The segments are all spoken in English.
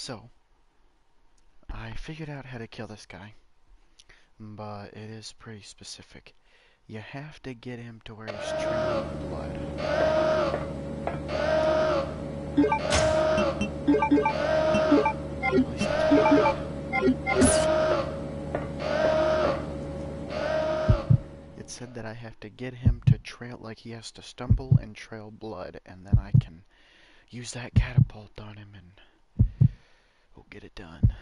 So, I figured out how to kill this guy, but it is pretty specific. You have to get him to where he's training blood. At least that's what I did. It said that I have to get him to trail, like he has to stumble and trail blood, and then I can use that catapult on him and we'll get it done.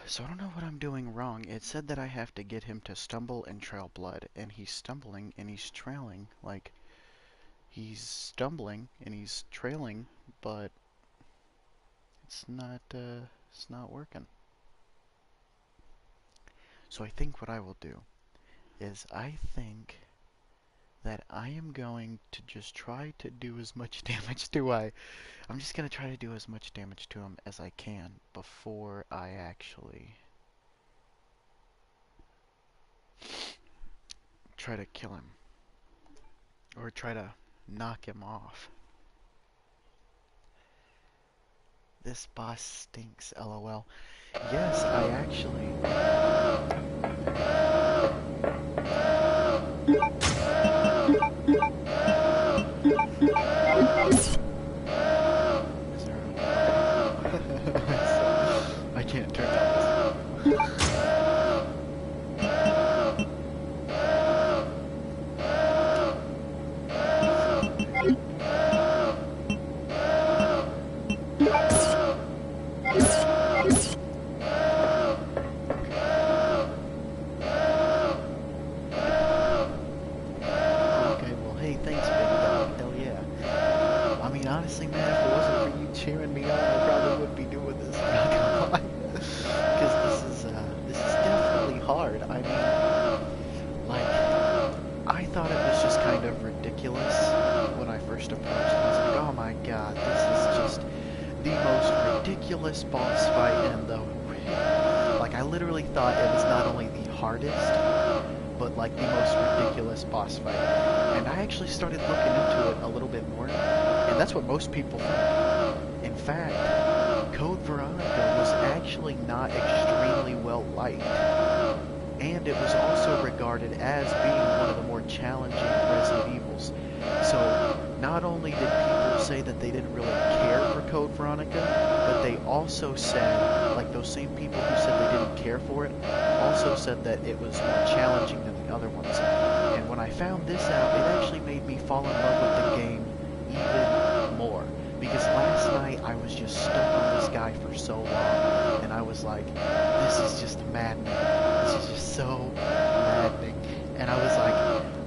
So I don't know what I'm doing wrong. It said that I have to get him to stumble and trail blood, and he's stumbling and he's trailing. Like, he's stumbling and he's trailing, but it's not working. So I think what I will do is I think that I am going to just try to do as much damage I'm just going to try to do as much damage to him as I can before I actually try to kill him. Or try to knock him off. This boss stinks, lol. Yes, I actually... I can't turn down this. Okay, well, hey, thanks, big dog. Hell yeah. I mean, honestly, man, if it wasn't for you cheering me on, I probably wouldn't be doing this. I'm not gonna lie. Because this is definitely hard. I mean, like, I thought it was just kind of ridiculous when I first approached it. I was like, oh my god, this is just the most ridiculous boss fight in the... Like, I literally thought it was not only the hardest, but like the most ridiculous boss fight. And I actually started looking into it a little bit more, and that's what most people think. In fact, Code Veronica was actually not extremely well liked, and it was also regarded as being one of the more challenging Resident Evils. So not only did people say that they didn't really care for Code Veronica, but they also said, like those same people who said they didn't care for it, also said that it was more challenging than the other ones. And when I found this out, it actually made me fall in love with the game even more. Because last night I was just stuck on this guy for so long, and I was like, this is just maddening. This is just so maddening. And I was like,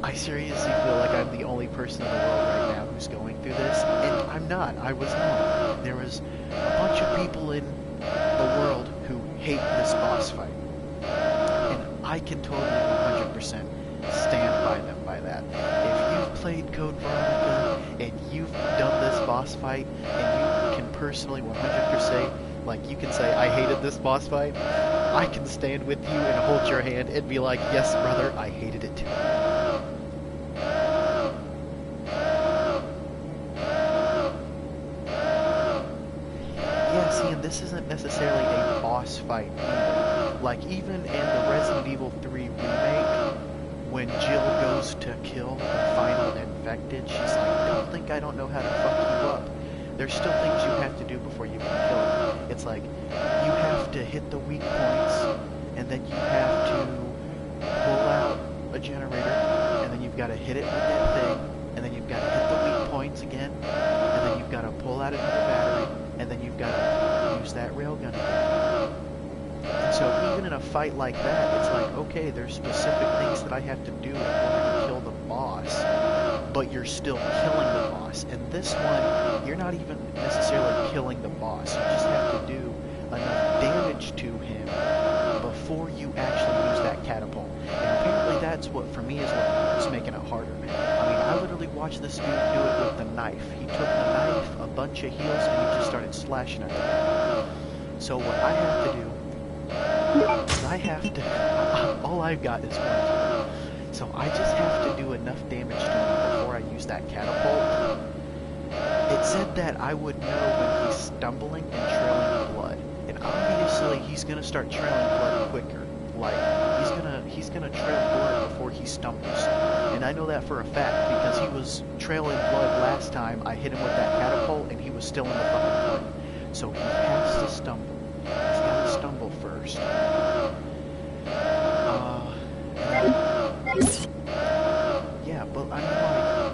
I seriously feel like I'm the only person in the world right now who's going through this, and I'm not. I was not. There was a bunch of people in the world who hate this boss fight, and I can totally 100% stand by them by that. If you've played Code Veronica and you've done this boss fight, and you can personally 100%, like you can say, I hated this boss fight, I can stand with you and hold your hand and be like, yes, brother, I hated it too. Yeah, see, and this isn't necessarily a boss fight either. Like, even in the Resident Evil 3 remake, when Jill goes to kill the final infected, she's like, don't think I don't know how to fuck you up. There's still things you have to do before you can kill it. It's like, you have to hit the weak points, and then you have to pull out a generator, and then you've got to hit it with that thing, and then you've got to hit the weak points again, and then you've got to pull out another battery, and then you've got to use that railgun again. And so even in a fight like that, it's like, okay, there's specific things that I have to do in order to kill the boss, but you're still killing the boss. And this one, you're not even necessarily killing the boss. You just have to do enough damage to him before you actually use that catapult. And apparently that's what, for me, is what's making it harder. I mean, I literally watched this dude do it with the knife. He took the knife, a bunch of heals, and he just started slashing everything. So what I have to do is all I've got is one heal. So I just have to do enough damage to him before I use that catapult. It said that I would know when he's stumbling and trailing blood. And obviously he's gonna start trailing blood quicker. Like, he's gonna trail blood before he stumbles. And I know that for a fact because he was trailing blood last time I hit him with that catapult and he was still in the fucking blood. So he has to stumble. He's gotta stumble first. Yeah, but I mean,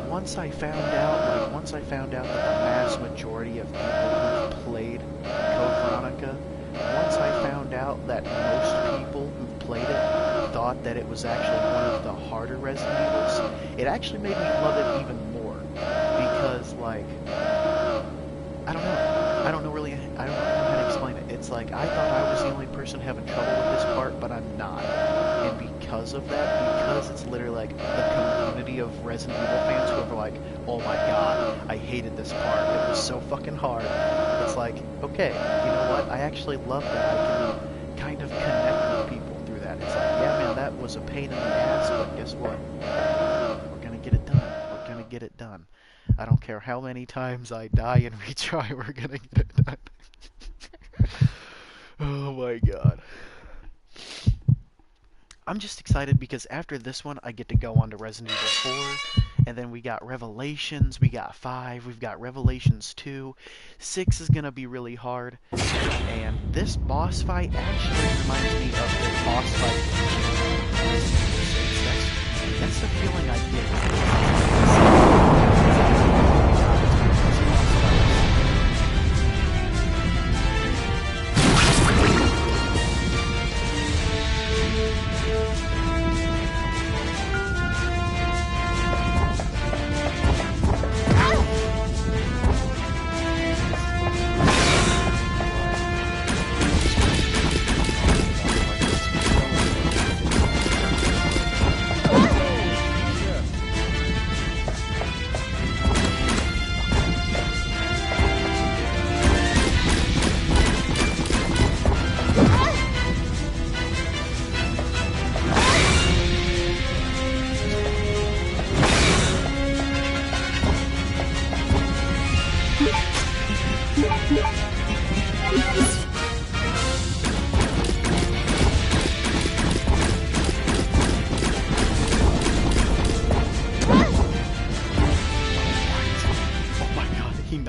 like, once I found out that the mass majority of people who've played Code Veronica, once I found out that most people who've played it thought that it was actually one of the harder Resident Evils, it actually made me love it even more. Because, like, I don't know how to explain it. It's like, I thought I was the only person having trouble with this part, but I'm not. And because of that, because it's literally like the community of Resident Evil fans who are like, oh my god, I hated this part, it was so fucking hard. It's like, okay, you know what, I actually love that I can kind of connect with people through that. It's like, yeah man, that was a pain in the ass, but guess what? We're gonna get it done. We're gonna get it done. I don't care how many times I die and retry, we're gonna get it done. Oh my god. I'm just excited because after this one, I get to go on to Resident Evil 4, and then we got Revelations, we got 5, we've got Revelations 2, 6 is gonna be really hard, and this boss fight actually reminds me of the boss fight in Resident Evil 6. That's the feeling I get.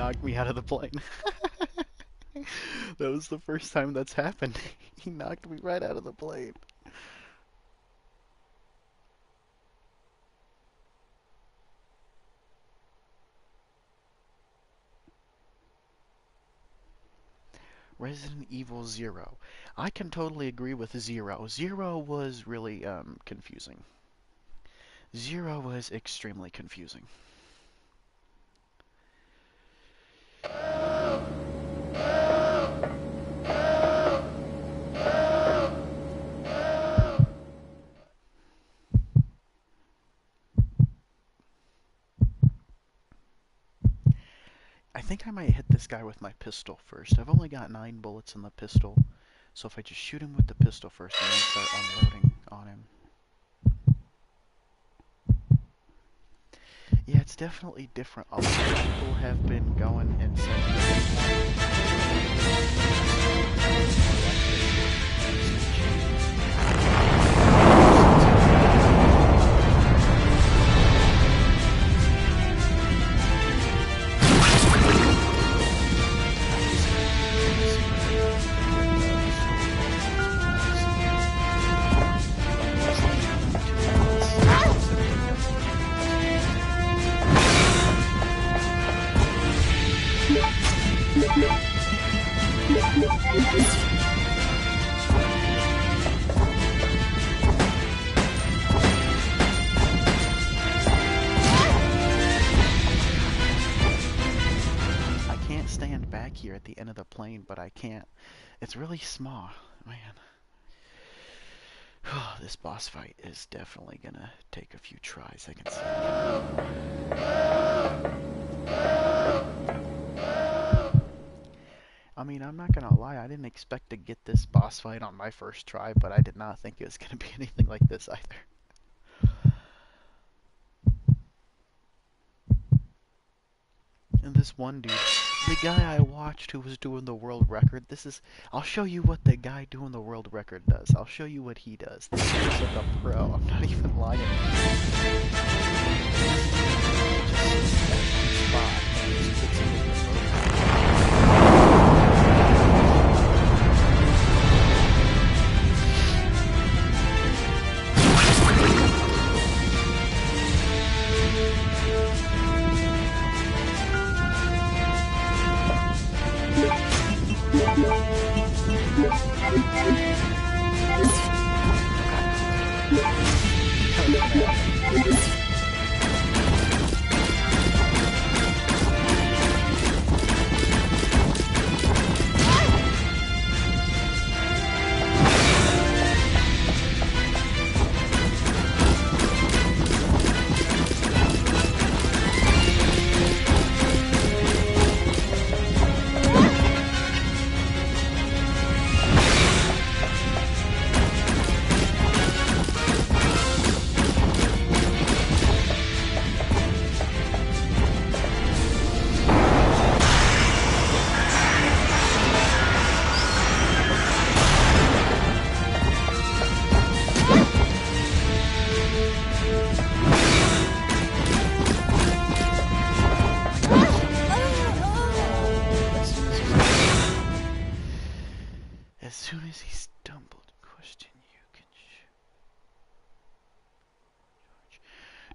knocked me out of the plane. That was the first time that's happened. He knocked me right out of the plane. Resident Evil 0. I can totally agree with 0. 0 was really confusing. 0 was extremely confusing. I think I might hit this guy with my pistol first. I've only got 9 bullets in the pistol, so if I just shoot him with the pistol first and then start unloading on him. Yeah, it's definitely different. A lot of people have been going and here at the end of the plane, but I can't. It's really small, man. This boss fight is definitely gonna take a few tries, I can see. I mean, I'm not gonna lie, I didn't expect to get this boss fight on my first try, but I did not think it was gonna be anything like this either. And this one dude, the guy I watched who was doing the world record, I'll show you what the guy doing the world record does. I'll show you what he does. This dude's like a pro, I'm not even lying.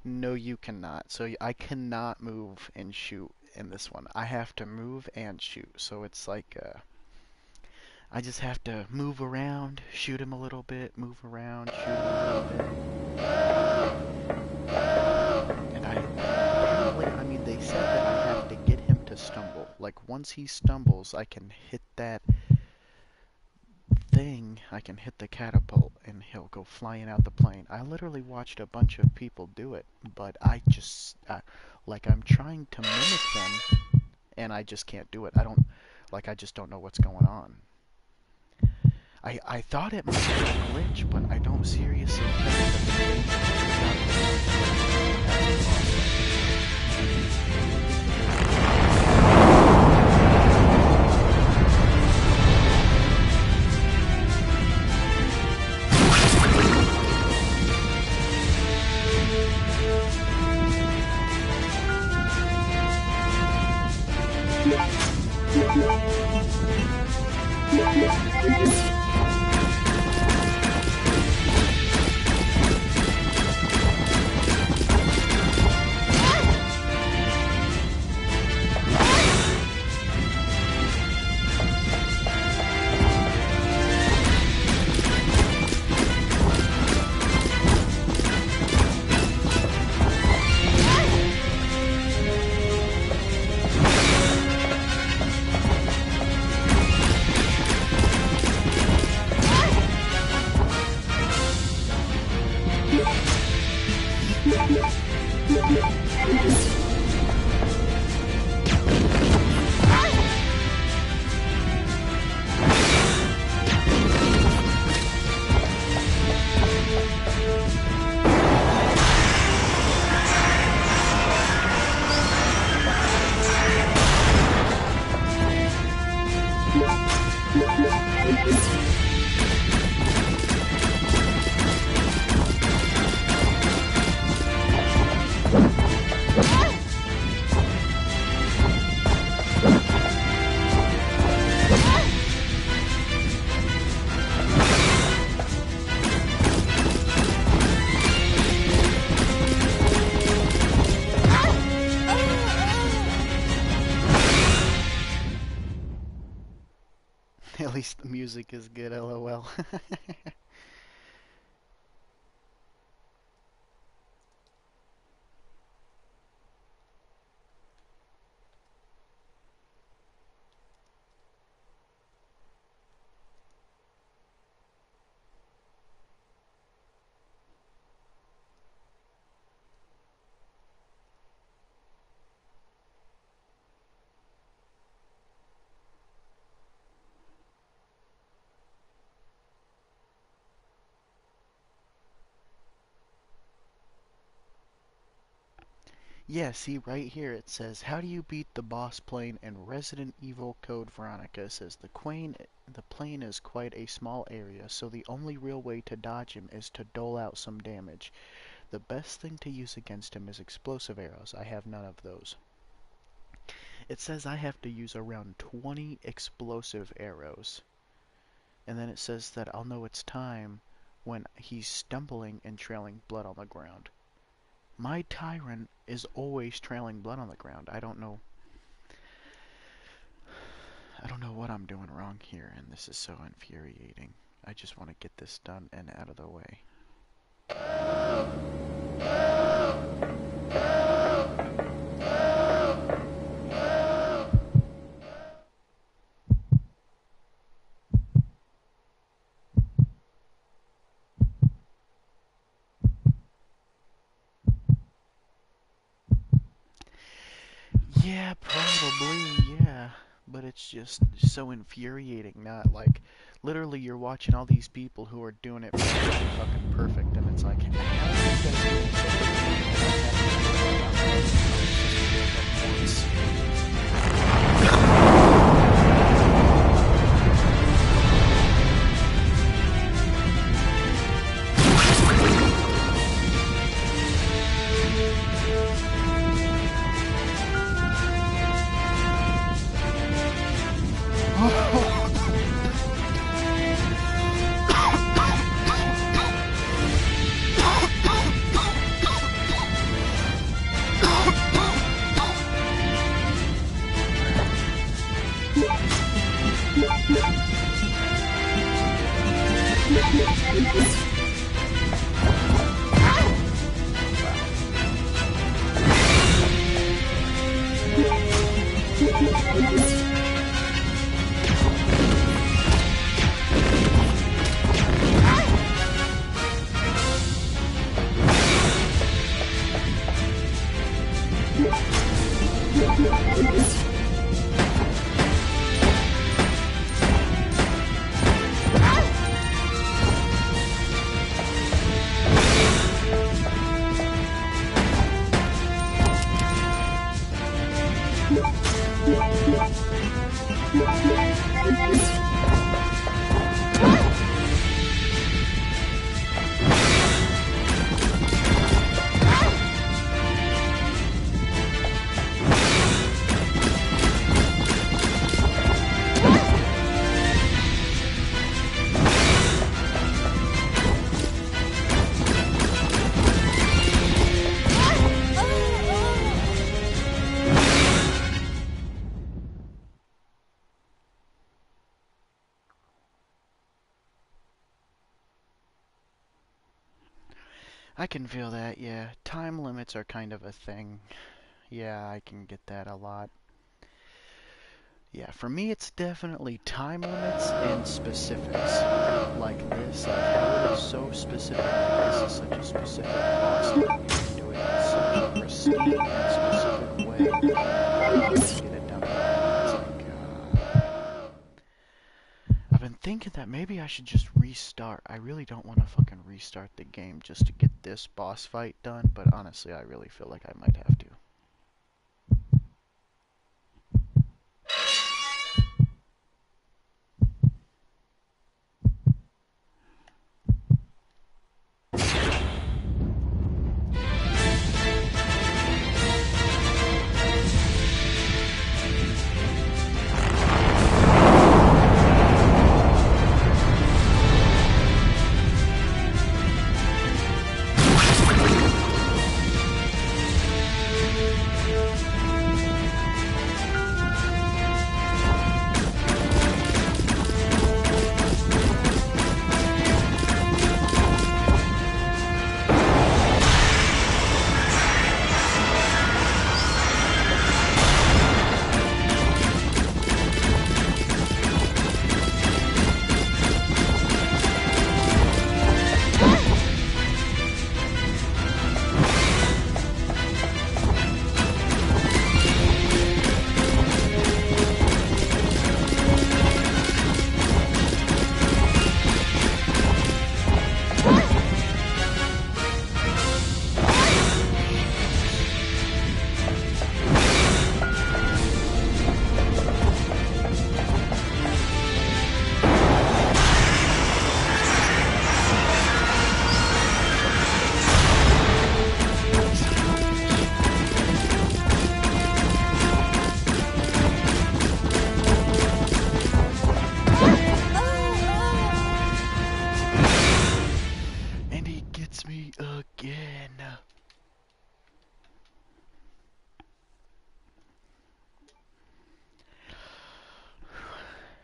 No, you cannot. So I cannot move and shoot in this one. I have to move and shoot. So it's like, I just have to move around, shoot him a little bit, move around, shoot him a little bit. And apparently, I mean, they said that I have to get him to stumble. Like, once he stumbles, I can hit that thing, I can hit the catapult and he'll go flying out the plane. I literally watched a bunch of people do it, but I just, like, I'm trying to mimic them and I just can't do it. I just don't know what's going on. I thought it might be a glitch, but I don't seriously think that the game At least the music is good, lol. Yeah, see right here it says, how do you beat the boss plane in Resident Evil Code Veronica? It says the plane is quite a small area, so the only real way to dodge him is to dole out some damage. The best thing to use against him is explosive arrows. I have none of those. It says I have to use around 20 explosive arrows. And then it says that I'll know it's time when he's stumbling and trailing blood on the ground. My tyrant is always trailing blood on the ground. I don't know what I'm doing wrong here, and this is so infuriating. I just want to get this done and out of the way. Yeah, probably, yeah. But it's just so infuriating, not like, literally you're watching all these people who are doing it fucking perfect, and it's like, how are you guys doing so I can feel that, yeah. Time limits are kind of a thing. Yeah, I can get that a lot. Yeah, for me it's definitely time limits and specifics. Like this, like how it is so specific, like this is such a specific boss that you can do it speed in a specific way to get it done. It's like, I've been thinking that maybe I should just restart. I really don't want to fucking restart the game just to get this boss fight done, but honestly, I really feel like I might have to.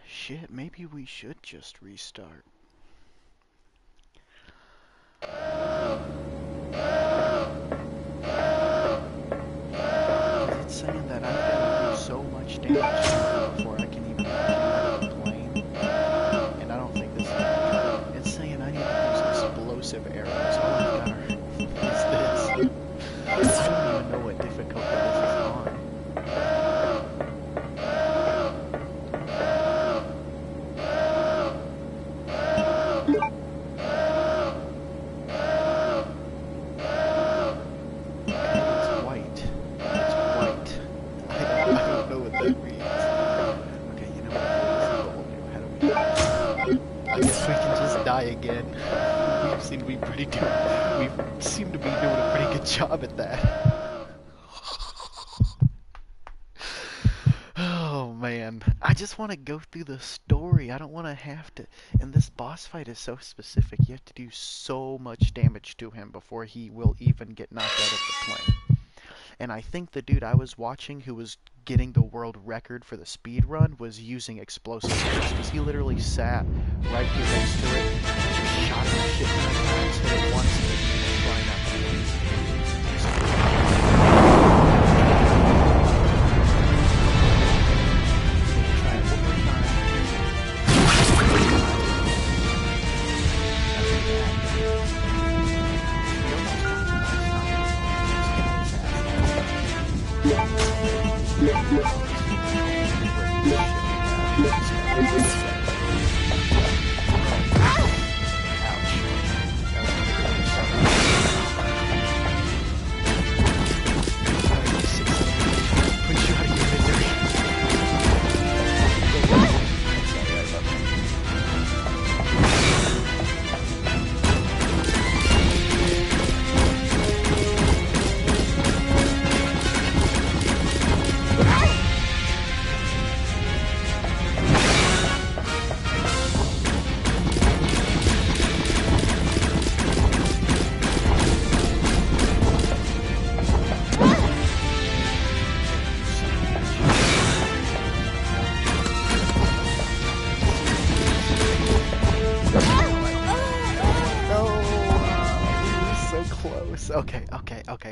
Shit, maybe we should just restart. It's saying that I've got to do so much damage before I can even get out of the plane. And I don't think this is gonna cut it. It's saying I need to use explosive arrows. All I've got is this. I don't even know what difficulty this is on. Again, we seem to be doing a pretty good job at that. Oh man, I just want to go through the story. I don't want to have to. And this boss fight is so specific. You have to do so much damage to him before he will even get knocked out of the plane. And I think the dude I was watching who was getting the world record for the speed run was using explosive arrows, because he literally sat right here next to it, just shot him a shit ton of times, hit it once, and then he was flying out the plane. Try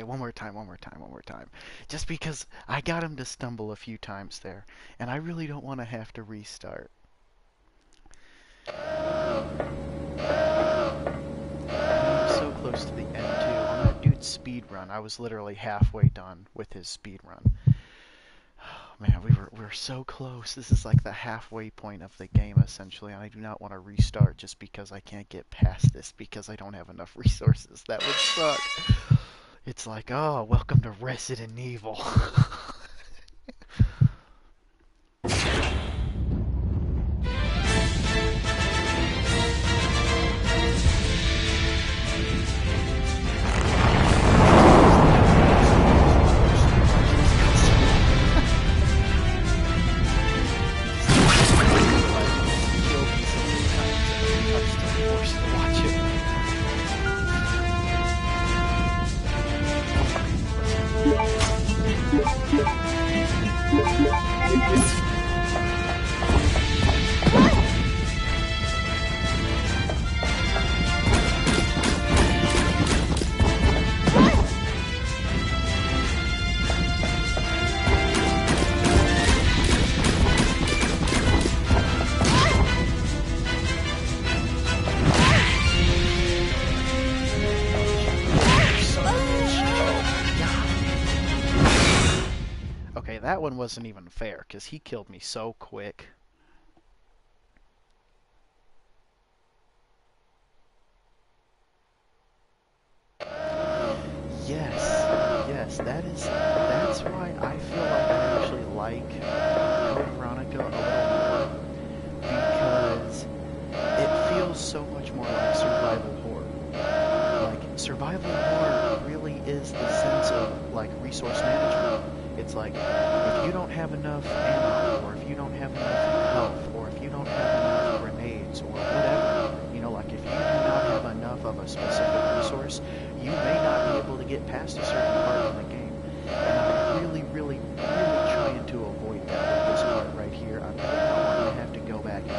it one more time. Okay, one more time. Just because I got him to stumble a few times there, and I really don't want to have to restart. I'm so close to the end too. On that dude's dude's speed run. I was literally halfway done with his speed run. Oh, man, we were so close. This is like the halfway point of the game, essentially, and I do not want to restart just because I can't get past this because I don't have enough resources. That would suck. It's like, oh, welcome to Resident Evil. Okay, that one wasn't even fair, because he killed me so quick. Yes, that's why I feel like I actually like Code Veronica a little more, because it feels so much more like survival horror. Like, survival horror really is the sense of, like, resource management. It's like, if you don't have enough ammo, or if you don't have enough health, or if you don't have enough grenades, or whatever, you know, like, if you do not have enough of a specific resource, you may not be able to get past a certain part of the game. And I'm really trying to avoid that with this part right here. I really don't want to have to go back and do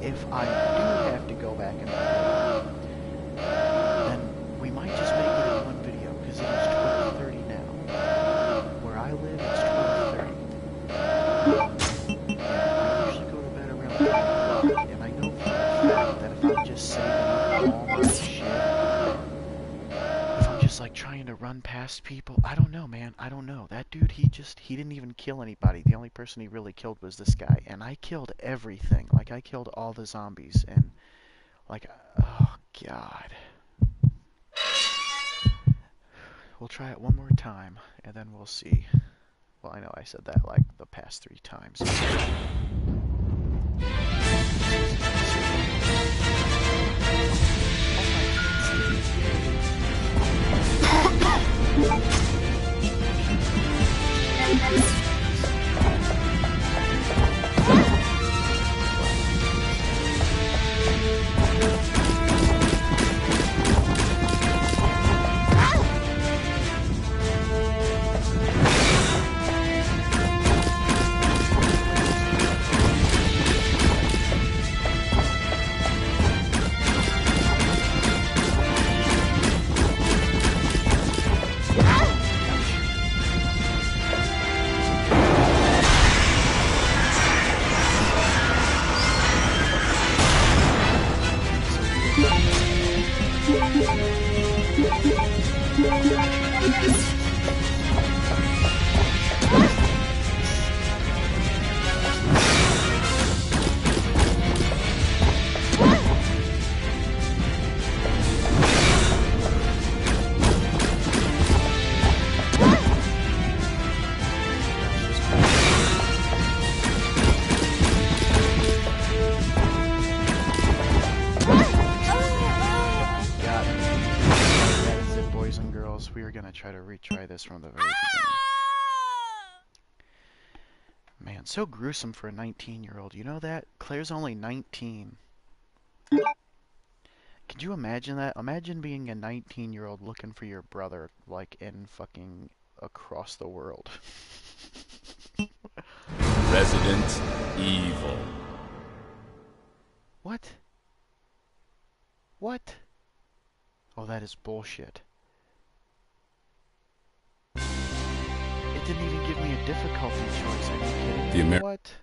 it. If I do have to go back and do it, then we might just make it in one video, because it is 12:30 now. Where I live, it's 12:30. And I usually go to bed around 10 o'clock, and I know for a fact that if I'm just saving up all my shit, if I'm just like trying to run past people, I don't know, man, I don't know. That dude, he didn't even kill anybody. The only person he really killed was this guy, and I killed everything. Like, I killed all the zombies, and like, oh god. We'll try it one more time, and then we'll see. Well, I know I said that like the past 3 times. We are going to try to retry this from the very beginning. Man, so gruesome for a 19-year-old. You know that? Claire's only 19. Could you imagine that? Imagine being a 19-year-old looking for your brother, like, in fucking across the world. Resident Evil. What? What? Oh, that is bullshit. It didn't even give me a difficulty choice. Are you kidding me? What?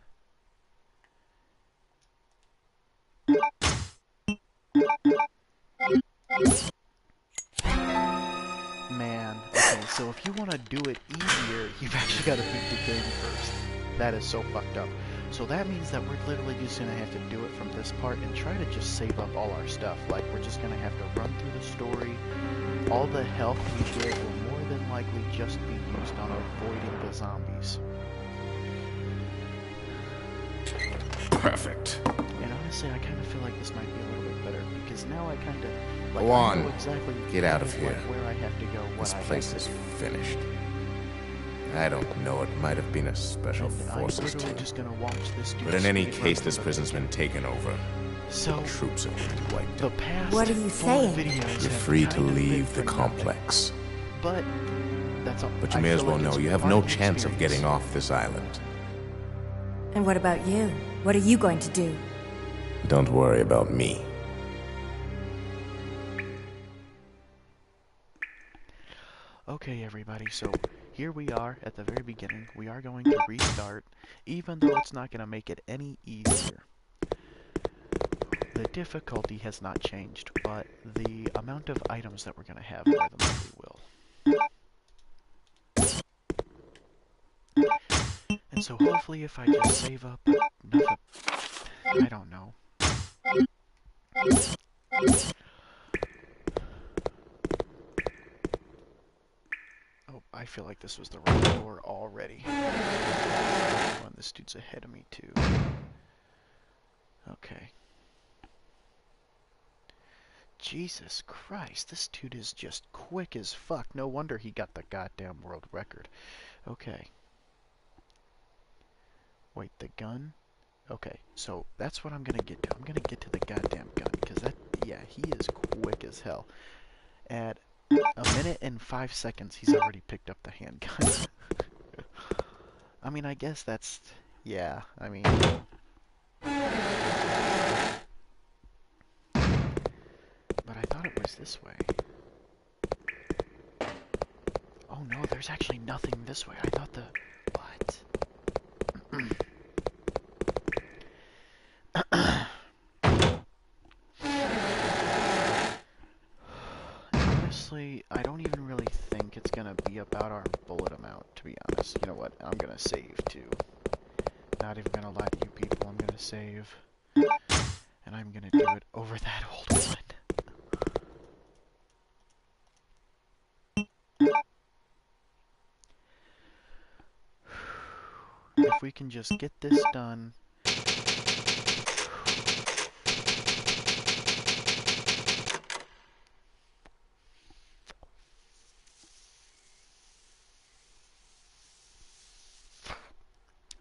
Okay, so if you want to do it easier, you've actually got to beat the game first. That is so fucked up. So that means that we're literally just going to have to do it from this part and try to just save up all our stuff. Like, we're just going to have to run through the story. All the health we get will more than likely just be used on avoiding the zombies. Perfect. And honestly, I kind of feel like this might be a little bit better, because now I kind of... Like, Go I on. know exactly Get out of here. where I have to go, what This I place have is to do. finished. I don't know, it might have been a special And forces I'm literally team. just gonna watch this dude But in any speed run case, through this the prison's beginning. been taken over. So, Troops have been wiped the out. past What are you 4 saying? videos You're have free to kind of been leave for the nothing. complex. But, that's all. But you I may as feel well like know it's you have part no of the chance of experience. getting off this island. And what about you? What are you going to do? Don't worry about me. Okay, everybody, so here we are at the very beginning. We are going to restart, even though it's not going to make it any easier. The difficulty has not changed, but the amount of items that we're going to have more than likely will. And so hopefully if I just save up enough of, I don't know. Oh, I feel like this was the wrong door already. One, this dude's ahead of me too. Okay. Jesus Christ, this dude is just quick as fuck. No wonder he got the goddamn world record. Okay. Wait, the gun? Okay, so that's what I'm gonna get to. I'm gonna get to the goddamn gun, because that, yeah, he is quick as hell. At a minute and 5 seconds, he's already picked up the handgun. I mean, I guess that's, yeah, I mean... But I thought it was this way. Oh no, there's actually nothing this way. I thought the... What? Honestly, I don't even really think it's gonna be about our bullet amount, to be honest. You know what? I'm gonna save, too. Not even gonna lie to you people. I'm gonna save. And I'm gonna do it over that old one. If we can just get this done.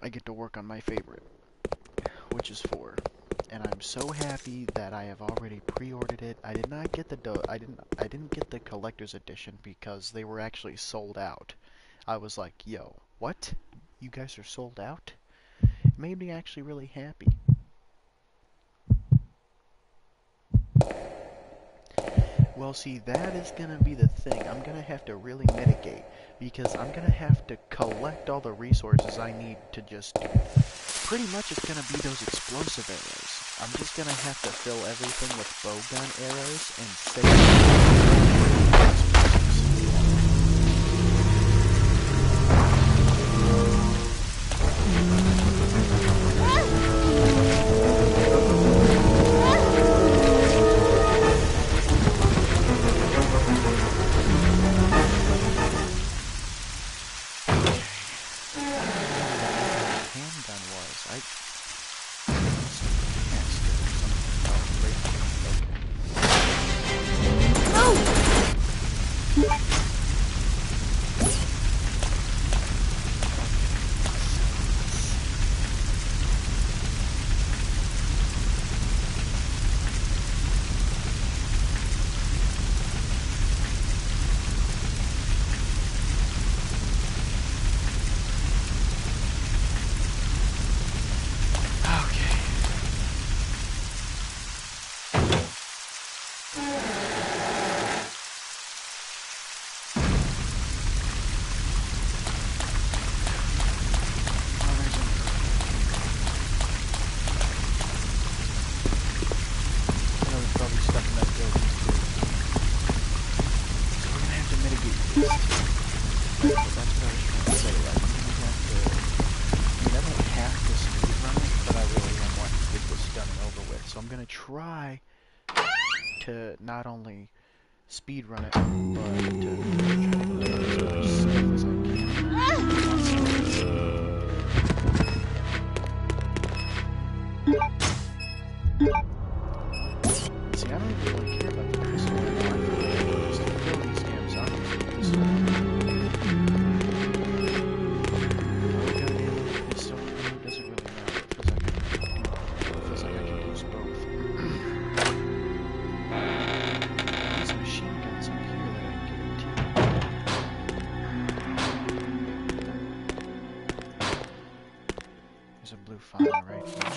I get to work on my favorite, which is 4. And I'm so happy that I have already pre-ordered it. I did not get the I didn't get the collector's edition because they were actually sold out. I was like, yo, what? You guys are sold out? It made me actually really happy. Well, see, that is going to be the thing. I'm going to have to really mitigate, because I'm going to have to collect all the resources I need to just do. Pretty much it's going to be those explosive arrows. I'm just going to have to fill everything with bowgun arrows and save handgun was. Oh! But that's what I was trying to say. Like, I don't have to speed run it, but I really am wanting to get this done and over with. So I'm gonna try to not only speed run it, but to try to get as much stuff as I can. See, I don't even really care about the pistol anymore. I just kill these damn zombies with the pistol. Doesn't really matter. It feels like I can use both. These machine guns up here that I can get too. There's a blue file right here.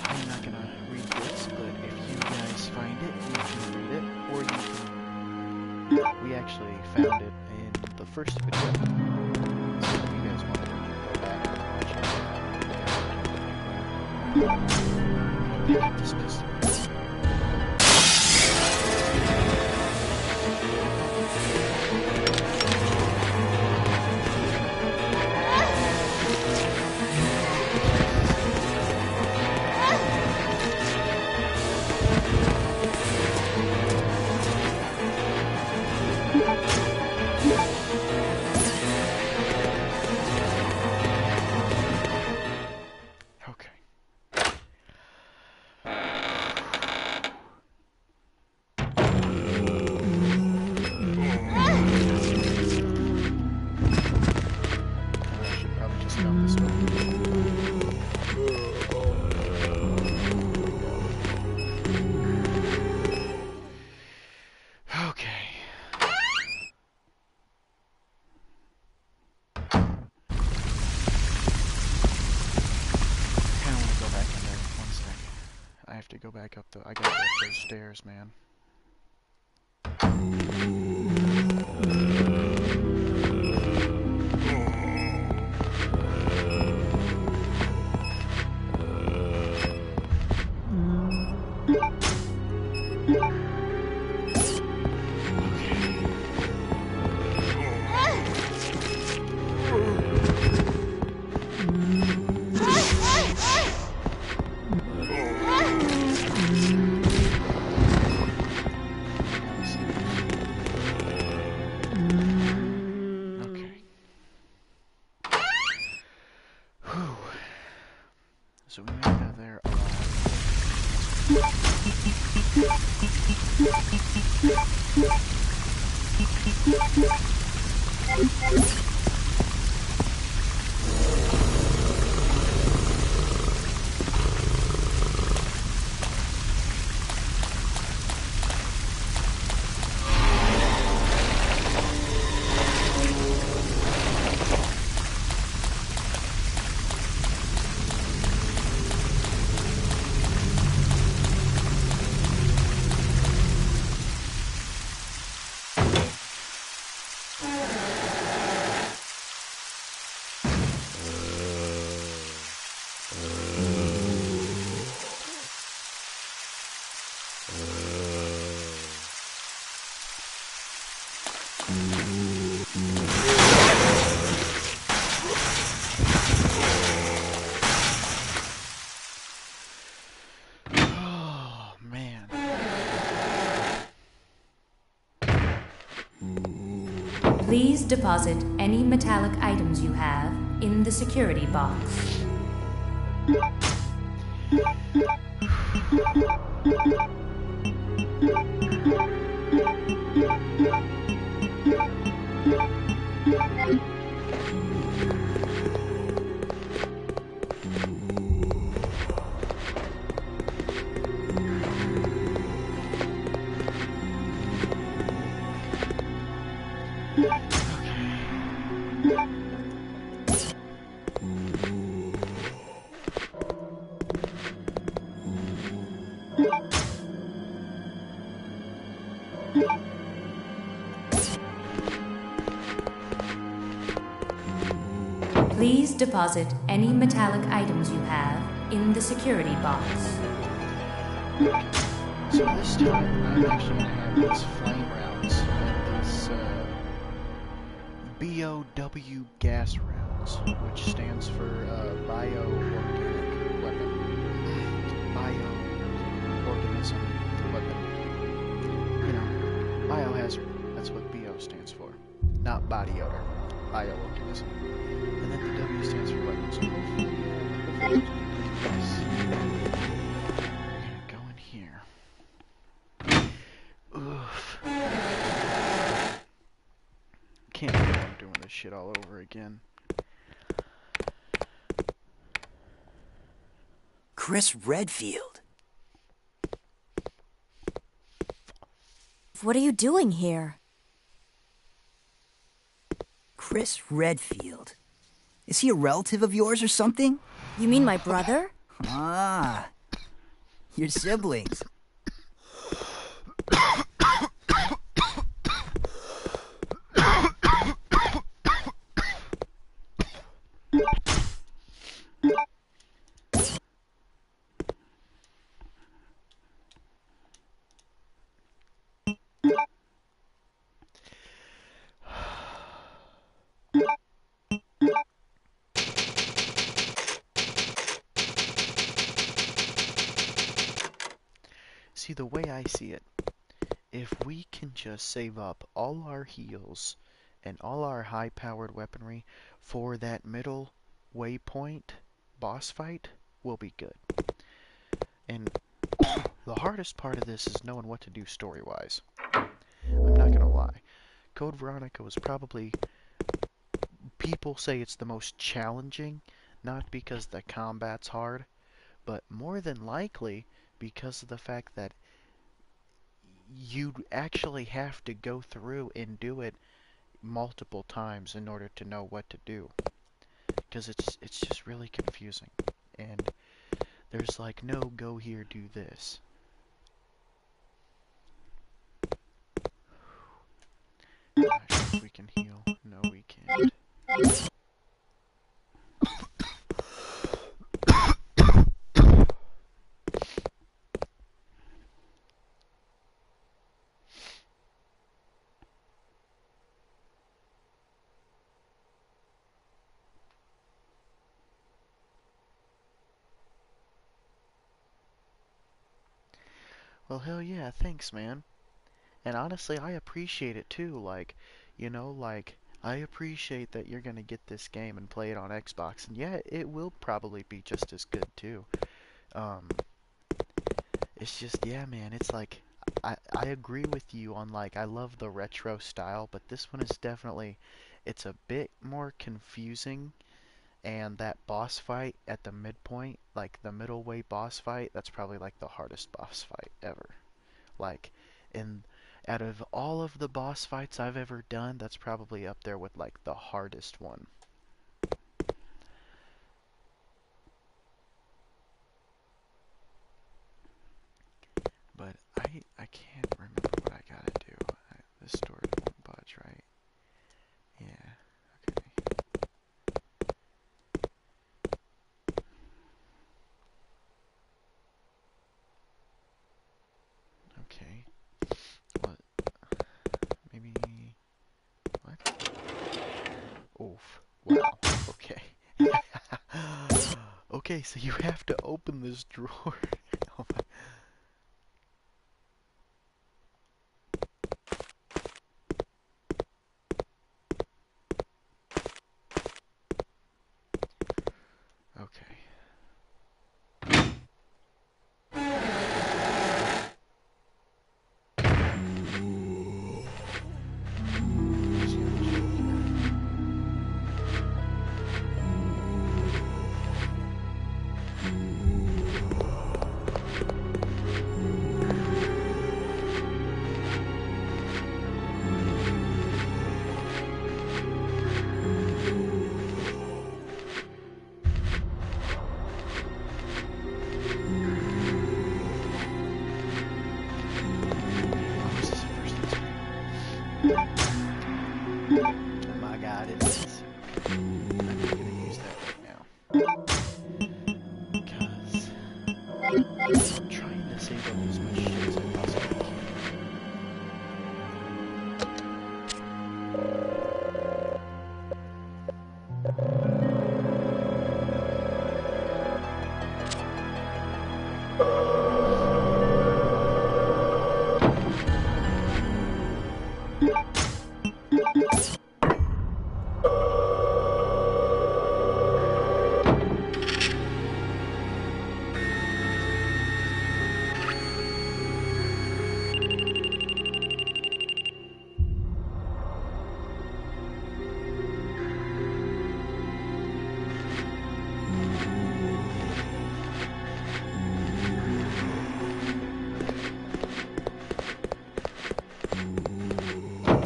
I'm not gonna read this, but if you guys find it, you can read it, or you can. We actually found it in the first video. So if you guys wanted to go back and watch it, pick up this pistol. Go back up I gotta go up those stairs, man. So we made it out of there alive. Please deposit any metallic items you have in the security box. Please deposit any metallic items you have in the security box. So this time, I'm actually going to have this flame round BOW gas rounds, which stands for bioorganic weapon. Bioorganism weapon. You know, biohazard. That's what BO stands for. Not body odor. Bioorganism. And then the W stands for weapon. So hopefully those will do this. Okay, go in here. Oof. Can't believe I'm doing this shit all over again. Chris Redfield. What are you doing here? Chris Redfield. Is he a relative of yours or something? You mean my brother? Ah, your siblings. See, the way I see it, if we can just save up all our heals and all our high-powered weaponry for that middle waypoint boss fight, we'll be good. And the hardest part of this is knowing what to do story-wise. I'm not gonna lie. Code Veronica was probably... People say it's the most challenging, not because the combat's hard, but more than likely because of the fact that you'd actually have to go through and do it multiple times in order to know what to do. Because it's just really confusing. And there's like, no, go here, do this. I'm not sure if we can heal. No, we can't. Well, hell yeah, thanks, man. And honestly, I appreciate it too. Like, you know, like, I appreciate that you're gonna get this game and play it on Xbox. And yeah, it will probably be just as good too. It's just, yeah, man, it's like, I agree with you on, like, I love the retro style, but this one is definitely, it's a bit more confusing. And that boss fight at the midpoint, like the middle way boss fight, that's probably like the hardest boss fight ever. Like, out of all of the boss fights I've ever done, that's probably up there with like the hardest one. But I can't remember what I gotta do. This storage won't budge, right? Yeah. Okay. What? Maybe... What? Oof. Wow. Okay. Okay, so you have to open this drawer. Oh my... Okay.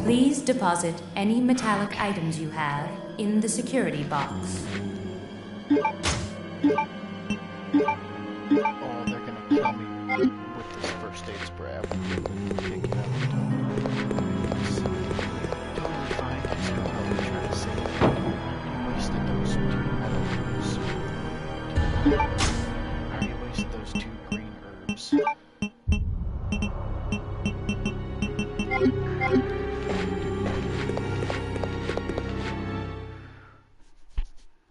Please deposit any metallic items you have in the security box. Oh, they're gonna kill me with this first aid spray. I won't be able to pick it up. It's totally fine. I just don't know what you're trying to say. You wasted those two metal herbs. I already wasted those two green herbs.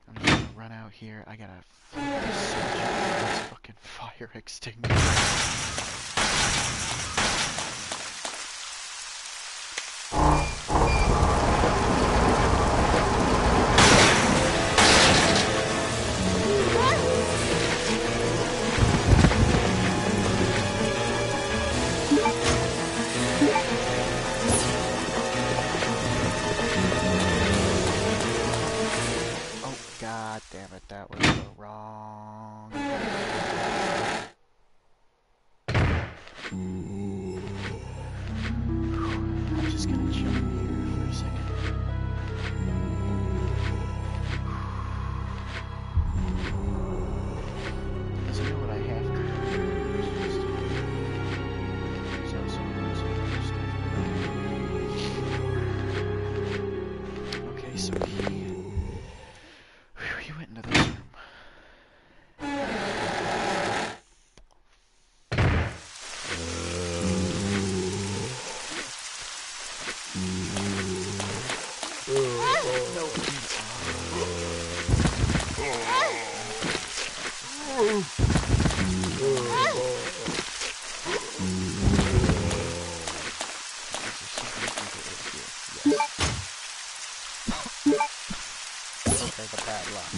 I'm just gonna run out here. I gotta flip this switch on this fucking fire extinguisher. God damn it, that was the wrong. I'm just gonna chill here for a second. Because I know what I have to do. There's also other stuff. Okay, so he went into this room. Okay, the padlock.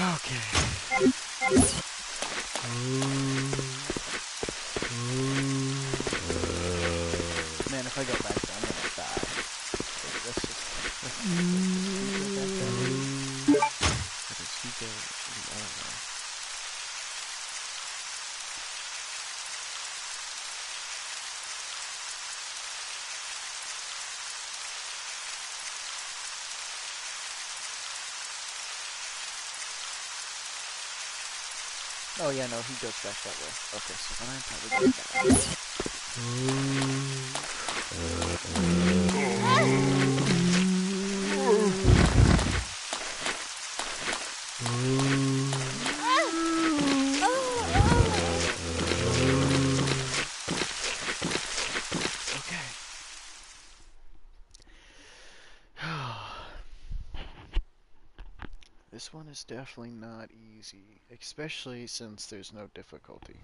Okay. Man, if I go back there, I'm gonna die. Let's just go back that way. Or does he go the other way? Oh yeah, no, he goes back that way. Okay, so then I'm probably gonna die. Okay. This one is definitely not easy, especially since there's no difficulty.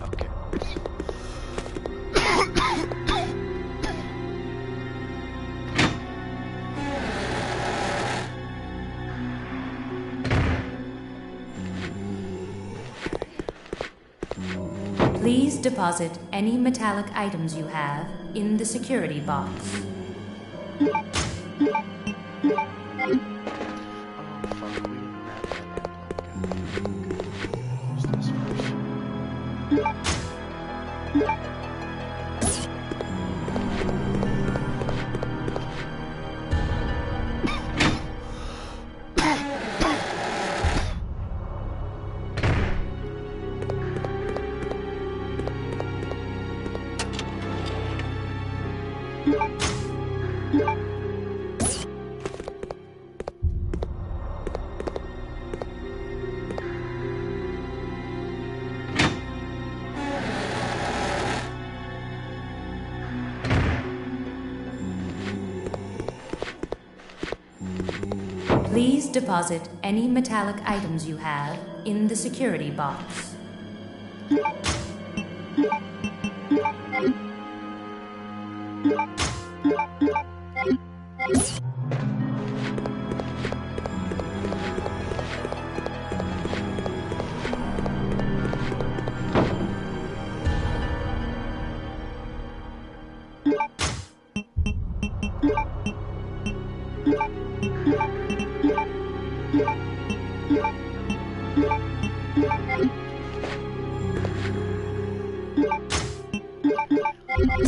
Okay. Please deposit any metallic items you have in the security box. Oh, fuck, we didn't grab that airplane gun. Use this first. Please deposit any metallic items you have in the security box.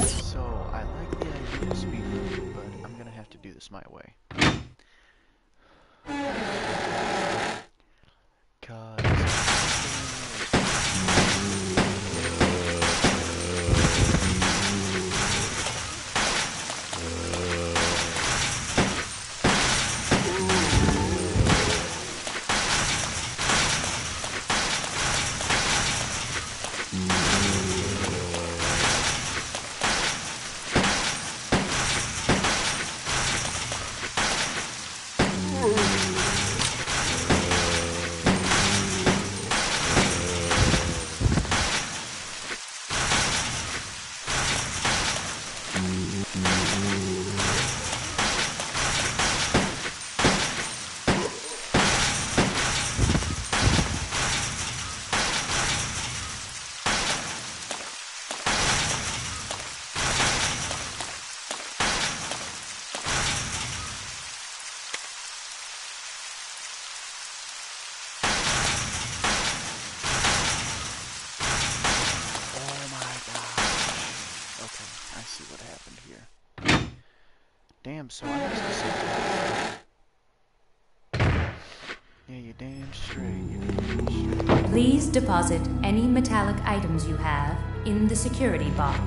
So, I like the idea of speedrunning, but I'm gonna have to do this my way. Damn, so I must have said. Yeah, you damn straight. You damn straight. Please deposit any metallic items you have in the security box.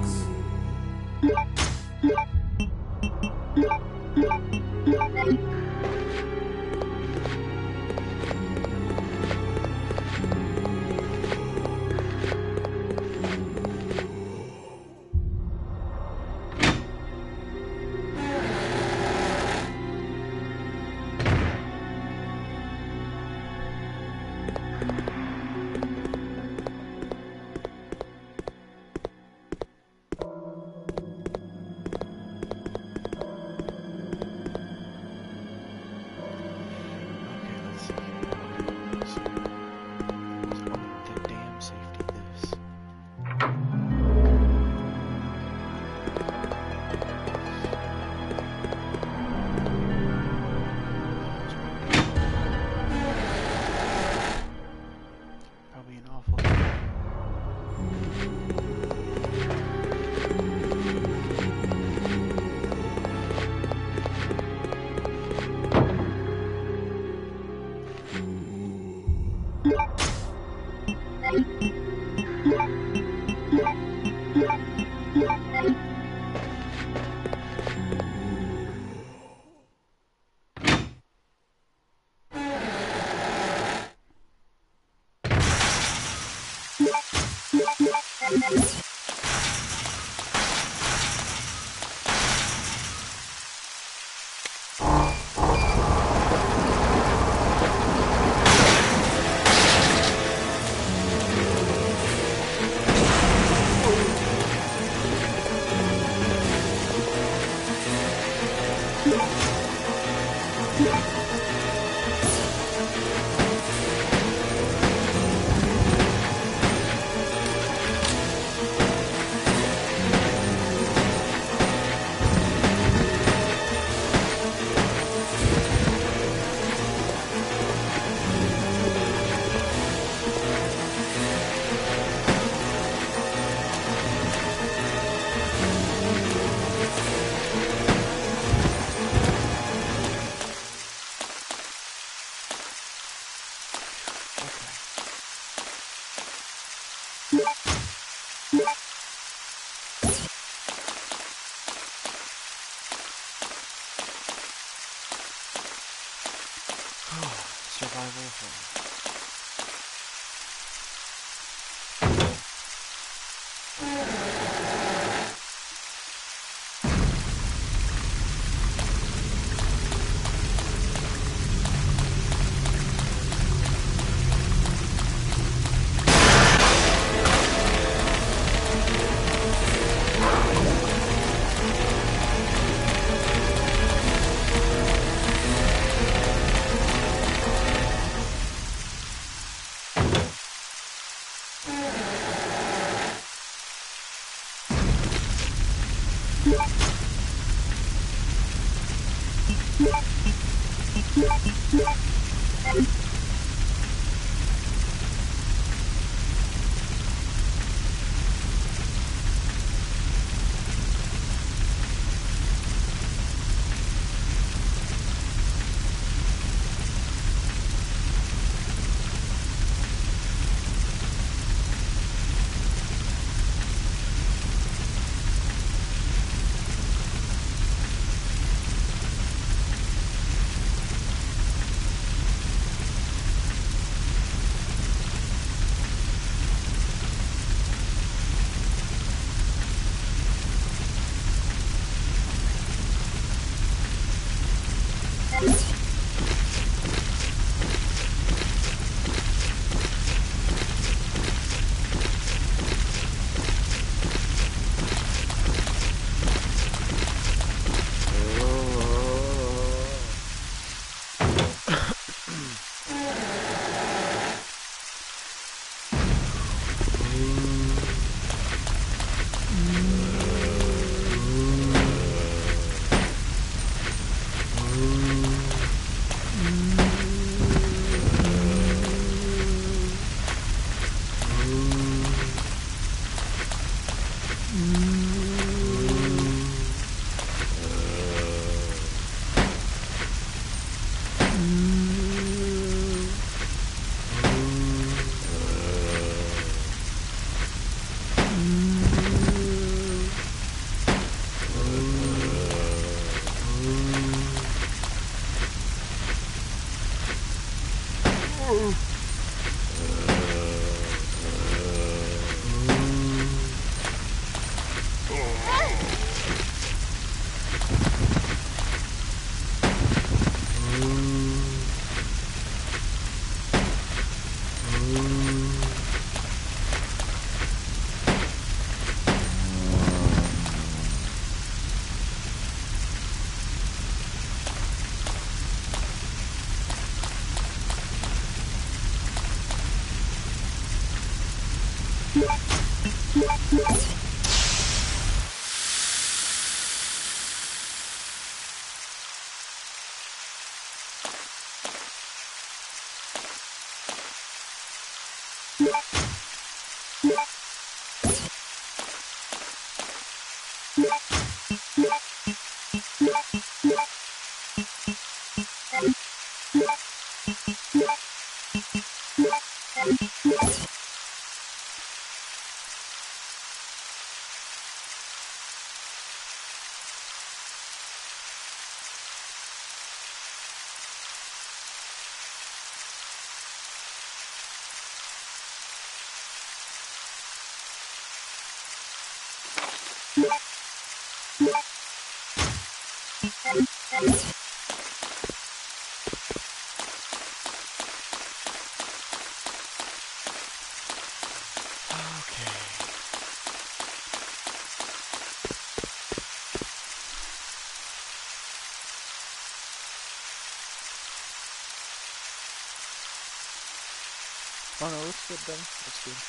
Oh no, it's good then. It's good.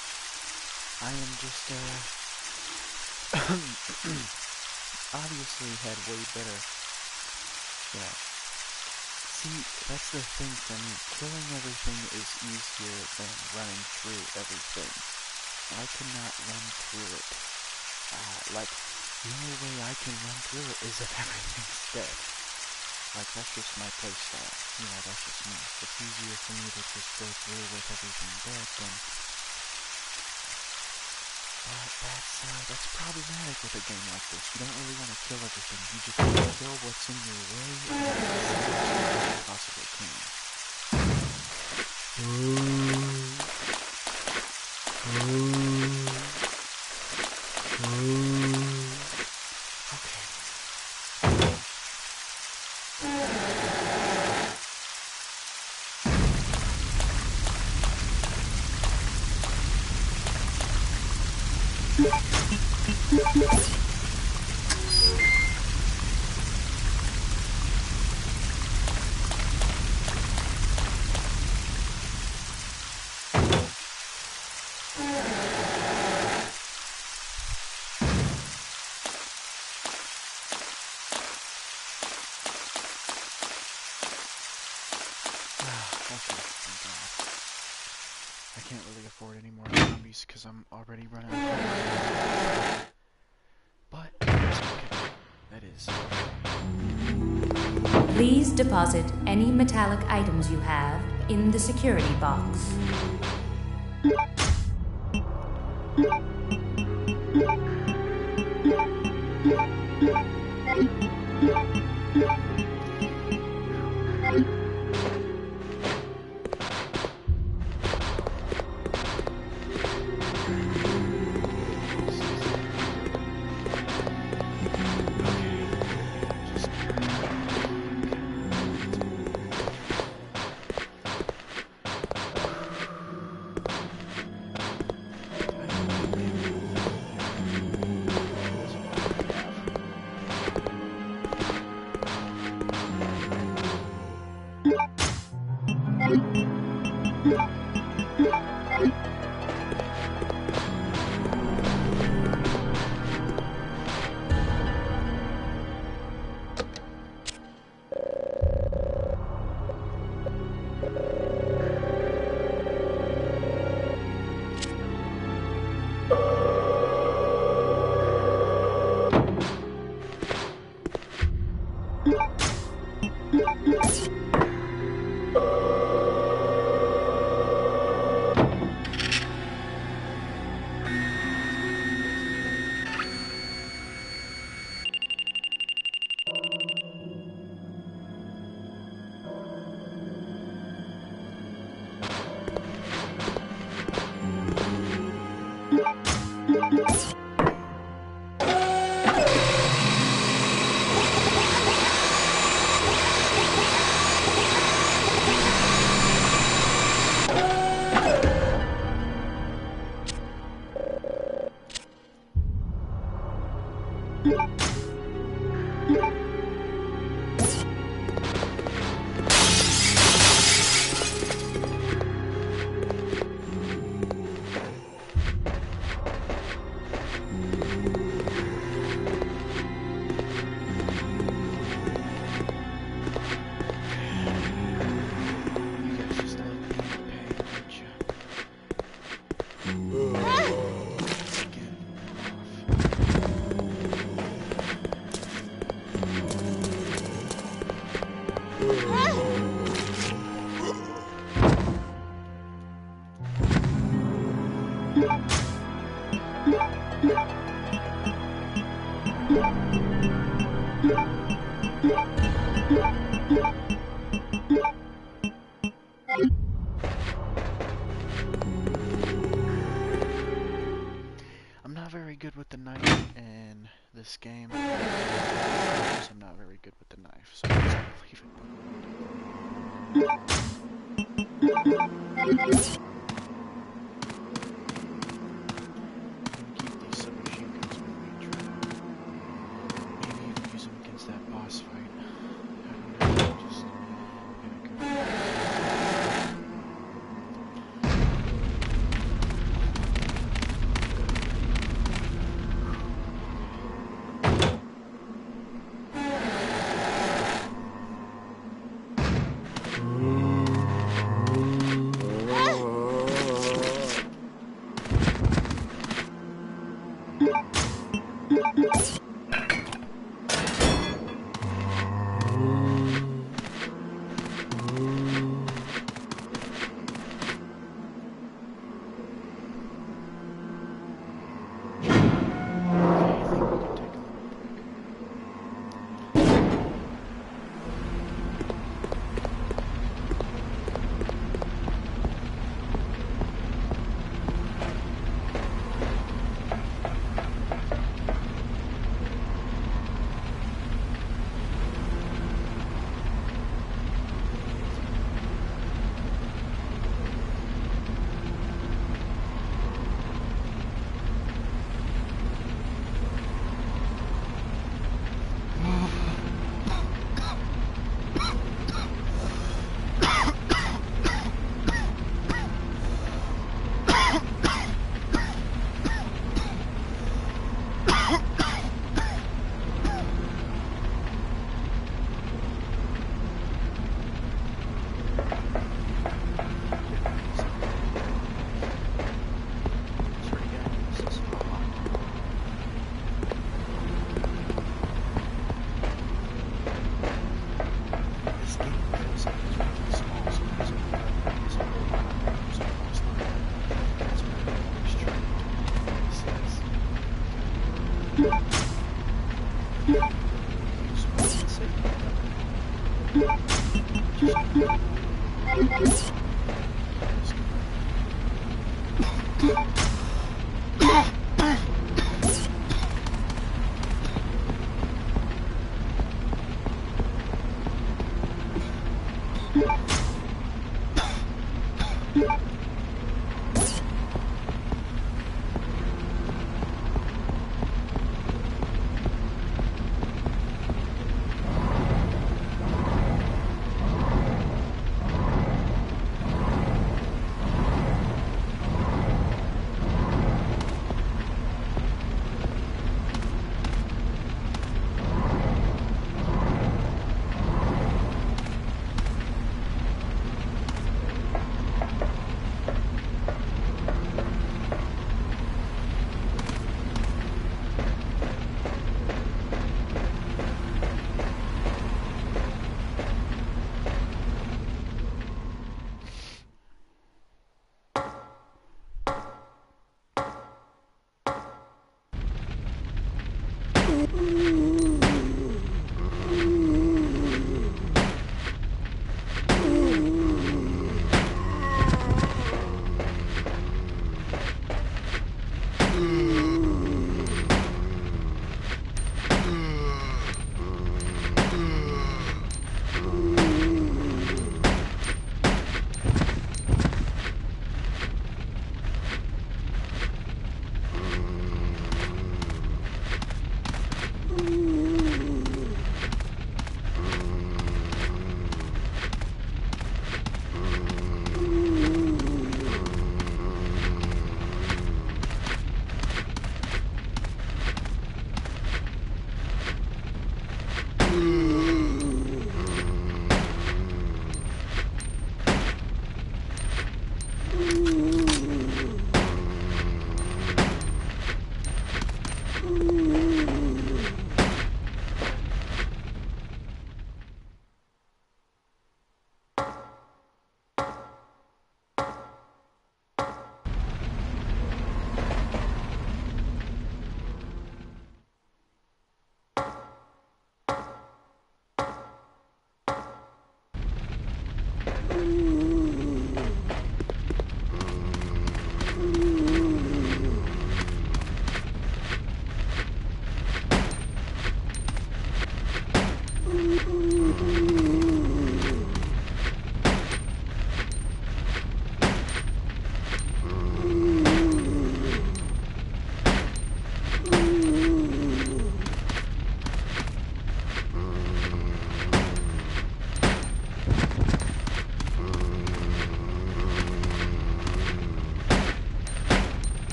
I am just, obviously had way better, you know. See, that's the thing for me. Killing everything is easier than running through everything. I cannot run through it. Like, the only way I can run through it is if everything's dead. Like, that's just my playstyle. You know, that's just me. It's easier for me to just go through with everything dead than... But that's problematic with a game like this. You don't really want to kill everything. You just want to kill what's in your way and you possibly can. can't really afford any more zombies because I'm already running out of money. But okay, that is. Please deposit any metallic items you have in the security box. I'm not very good with the knife in this game. I'm not very good with the knife, so I'm just gonna leave it. I'm gonna keep these submachine guns with me and try maybe even use them against that boss fight. I don't know, just gonna go.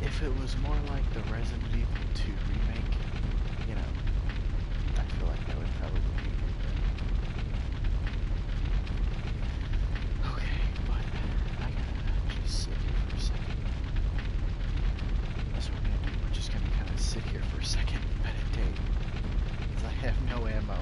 If it was more like the Resident Evil 2 remake, you know, I feel like that would probably be good then. Okay, but I gotta just sit here for a second. That's what we're gonna do. We're just gonna kind of sit here for a second and meditate. Because I have no ammo.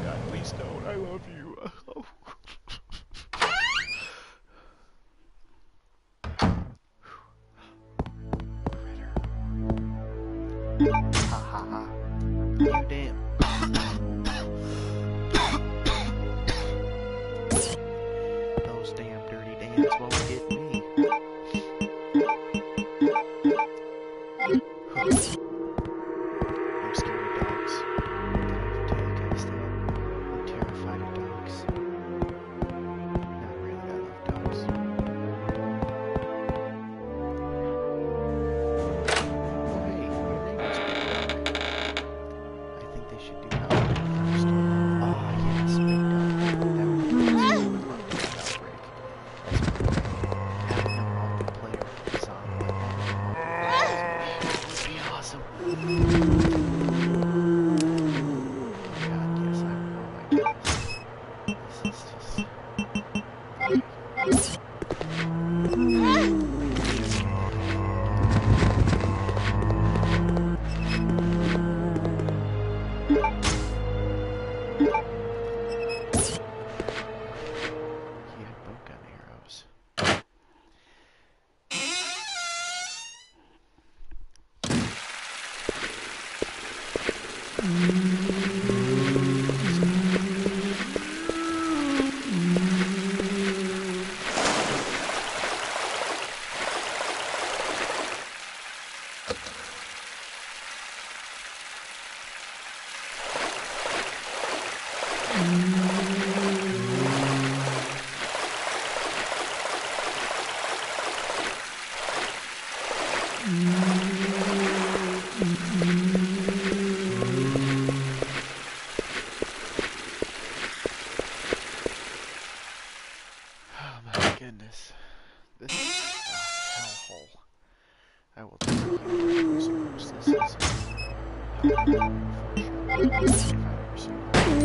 God, please don't. I love you. Ha ha ha. You damn. Those damn dirty dams won't get me. I'm scared of dogs. Did I ever tell you guys that? I'm terrified of dogs. Not really, I love dogs. Oh hey, your neighbors are Big Dog. I think they should do outbreak first. Oh yes, Big Dog. That would be awesome. I would love to do outbreak. That's perfect. Having a multiplayer zombie like that would be awesome. Oh god, yes, oh my goodness. This is just... He had bow gun arrows. Oh my goodness. This is a hellhole. I will tell you what this is a hellhole for sure. If I've ever seen one.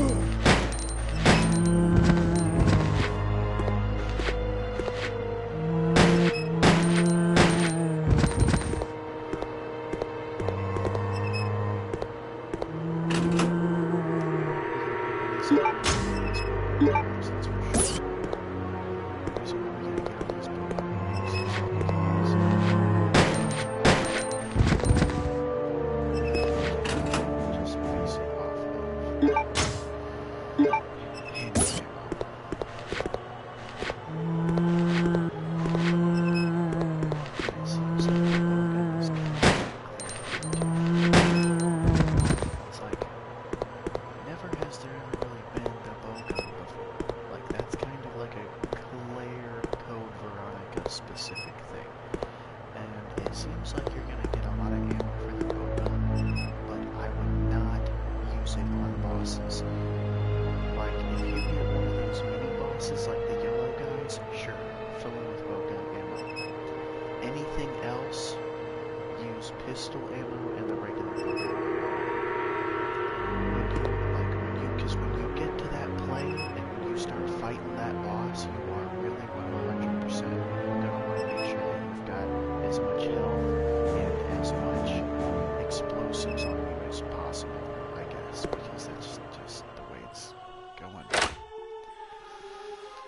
Just base it off of hand It seems like the bowgun is kind of it's like, never has there ever really been the bowgun before. Like, that's kind of like a Claire Code Veronica specific thing. And it seems like you're gonna get a lot of ammo for the bowgun, but I would not use it on bosses. Like, if you get one of those mini bosses like the yellow guys, sure, fill it with bowgun ammo. Anything else, use pistol ammo and the regular bowgun ammo. Because when you get to that plane and when you start fighting that boss, you are really 100% gonna want to make sure that you've got as much health and as much explosives on you as possible, I guess, because that's just the way it's going.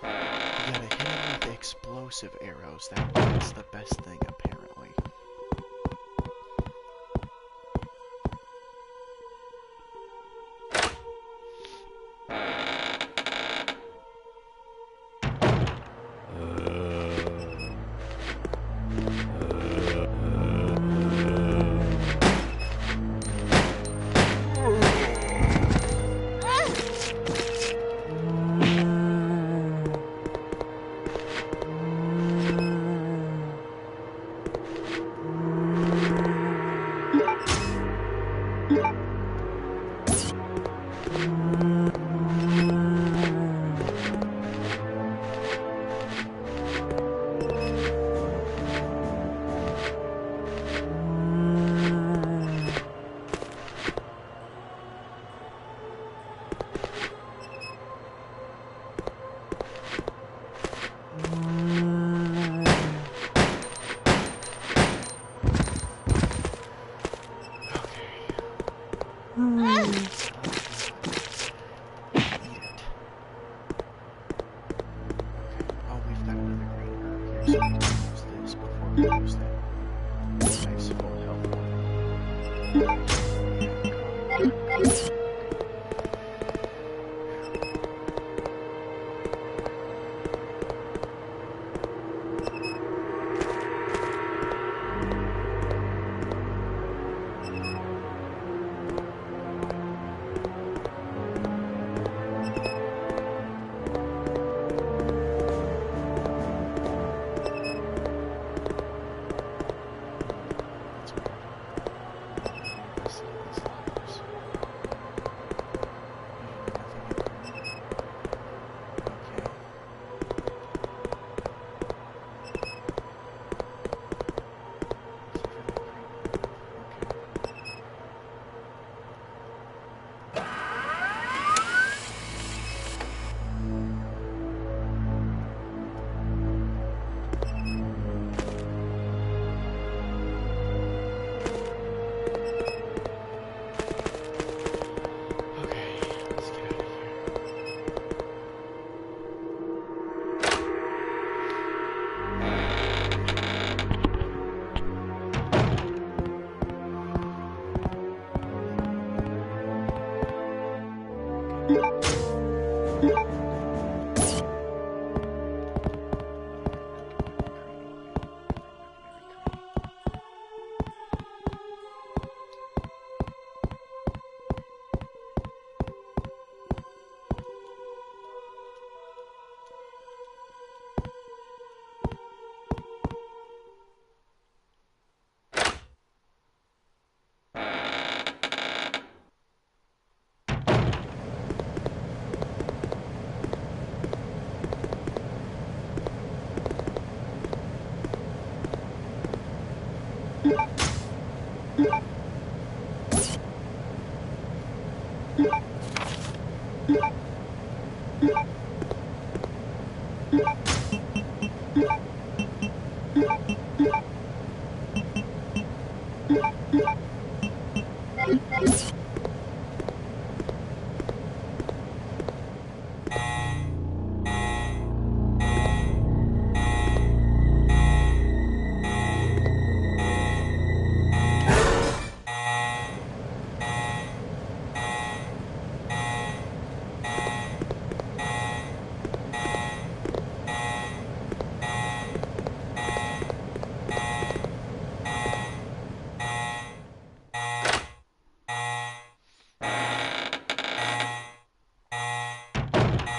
You gotta hit him with explosive arrows. That's the best thing, apparently. Oh, we've got another green herb here, so we can use this before we use that nice full health one.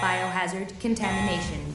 Biohazard contamination.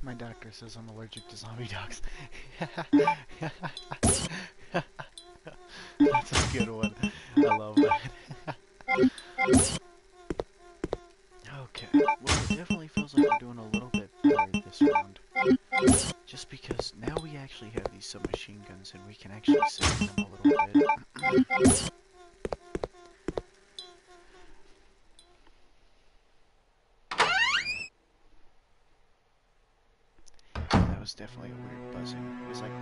My doctor says I'm allergic to zombie dogs. That's a good one. I love that. Okay, well it definitely feels like we're doing a little bit better this round. Just because now we actually have these submachine guns and we can actually save them a little bit. That was definitely a weird buzzing. It was like...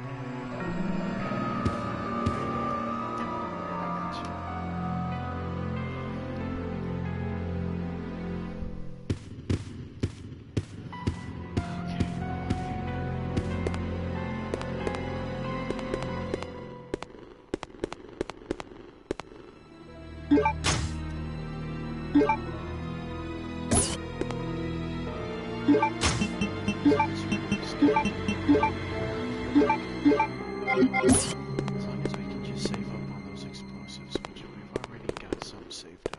As long as we can just save up on those explosives, which we've already got some saved up.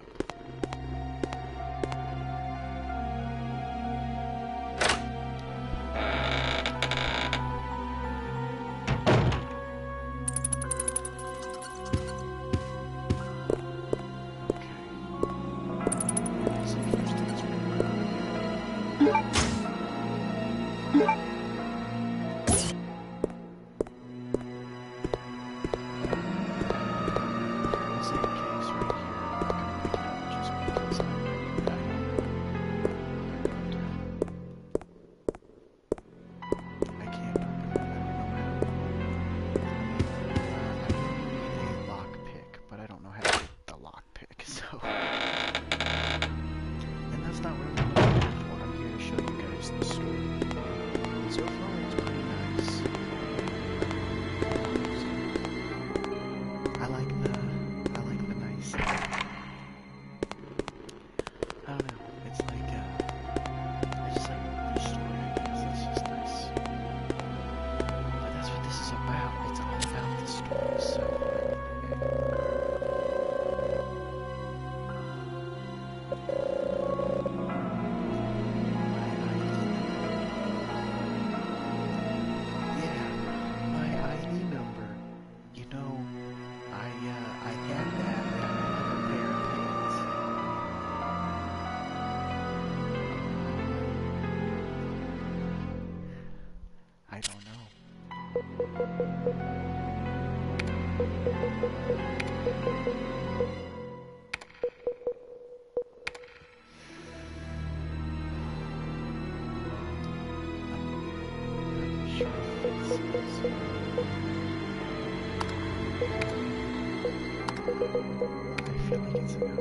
I feel like it's a no.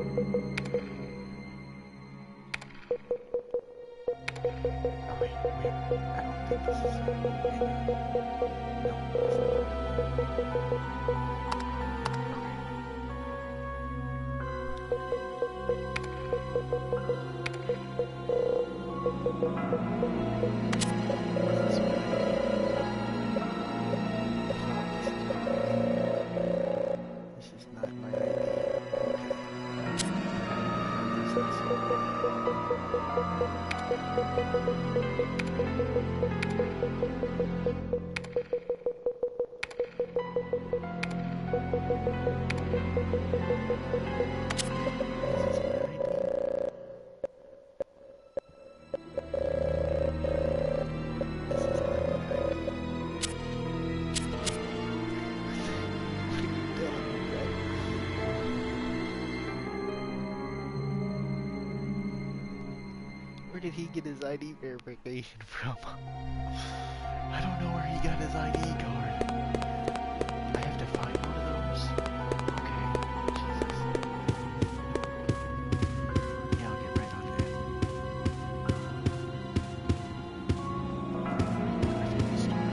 Oh wait, I don't think this is it. Hang on. No, it's This is not my idea. Where did he get his ID verification from? I don't know where he got his ID card. I have to find one of those. Okay, Jesus. Yeah, I'll get right on that. I think the storage.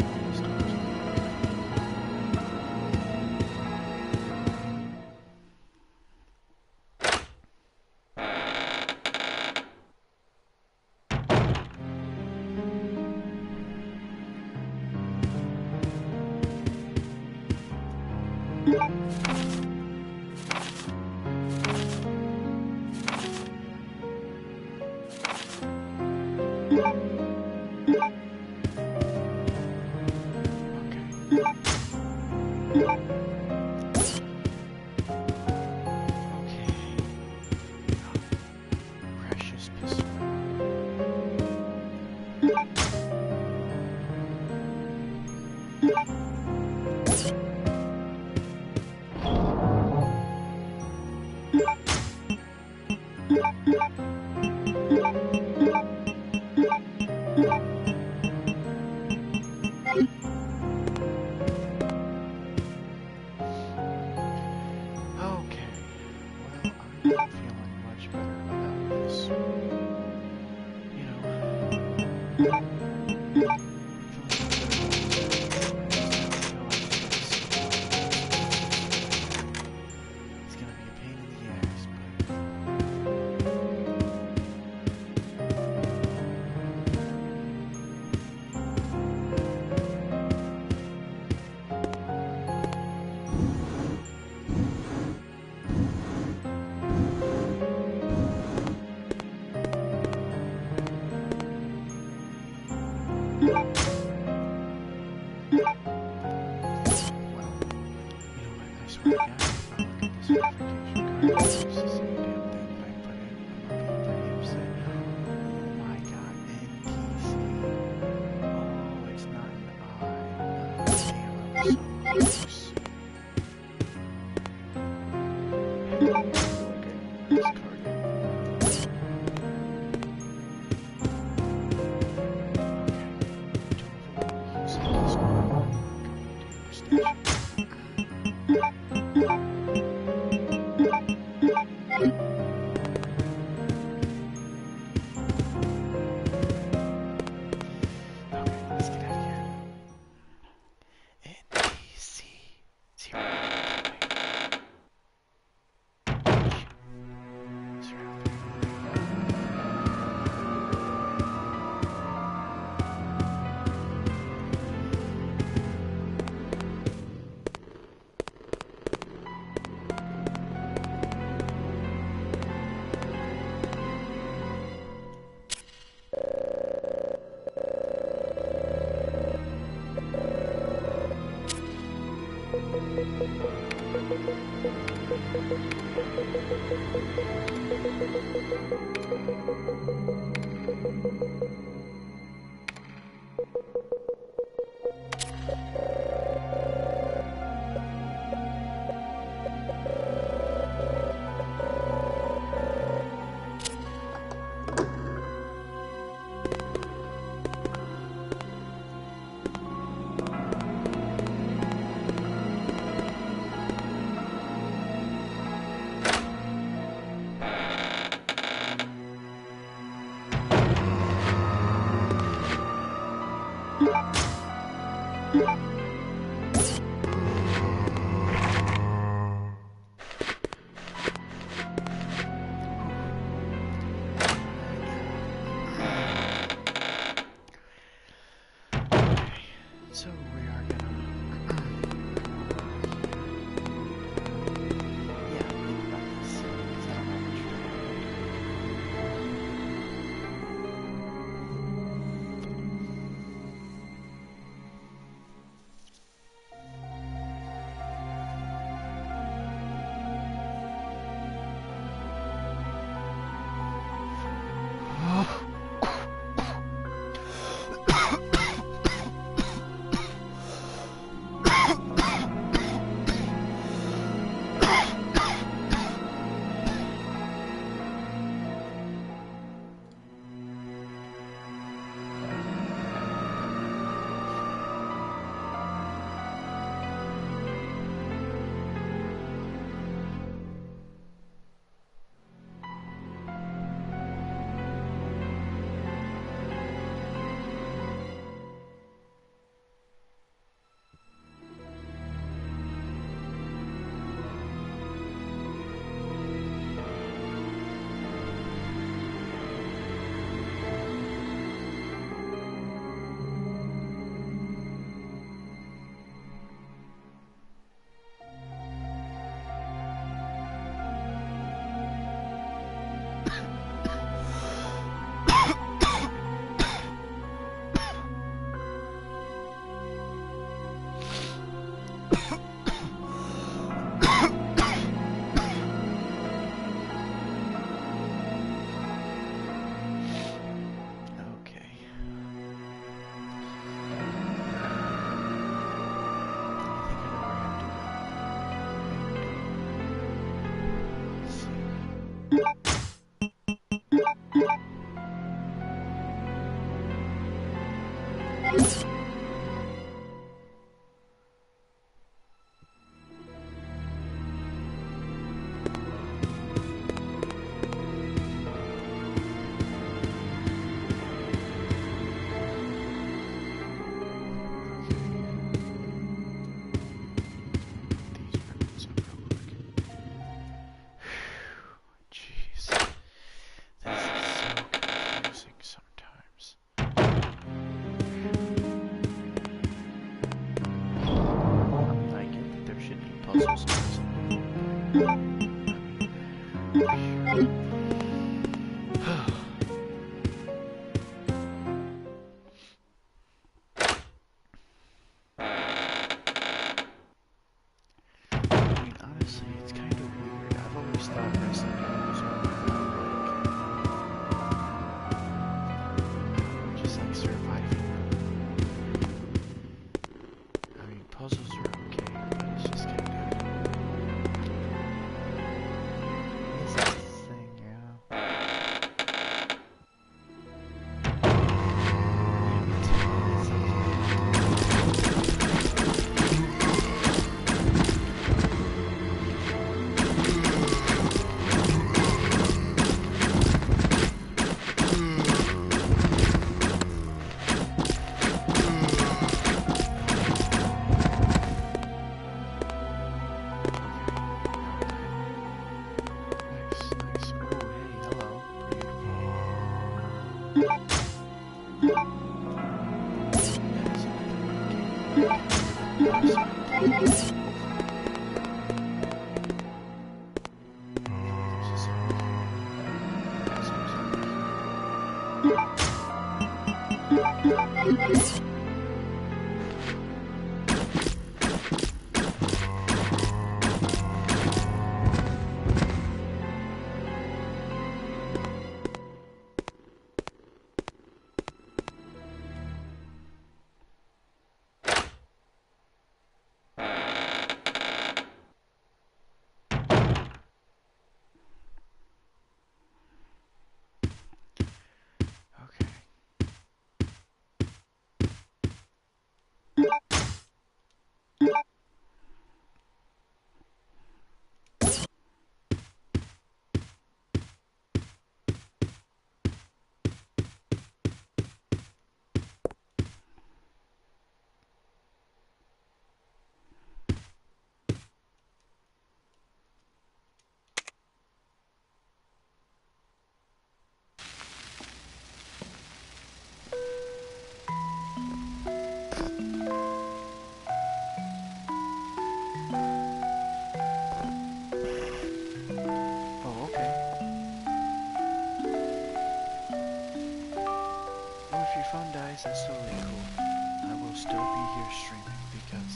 That's totally cool. I will still be here streaming because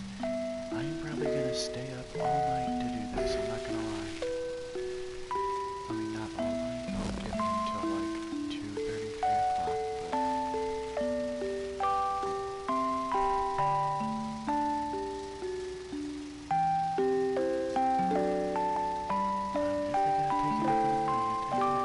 I am probably gonna stay up all night to do this, I'm not gonna lie. I mean, not all night, I'll give it until like 2:30, 3 o'clock, but... I'm definitely gonna take it up in the morning, I tell you that.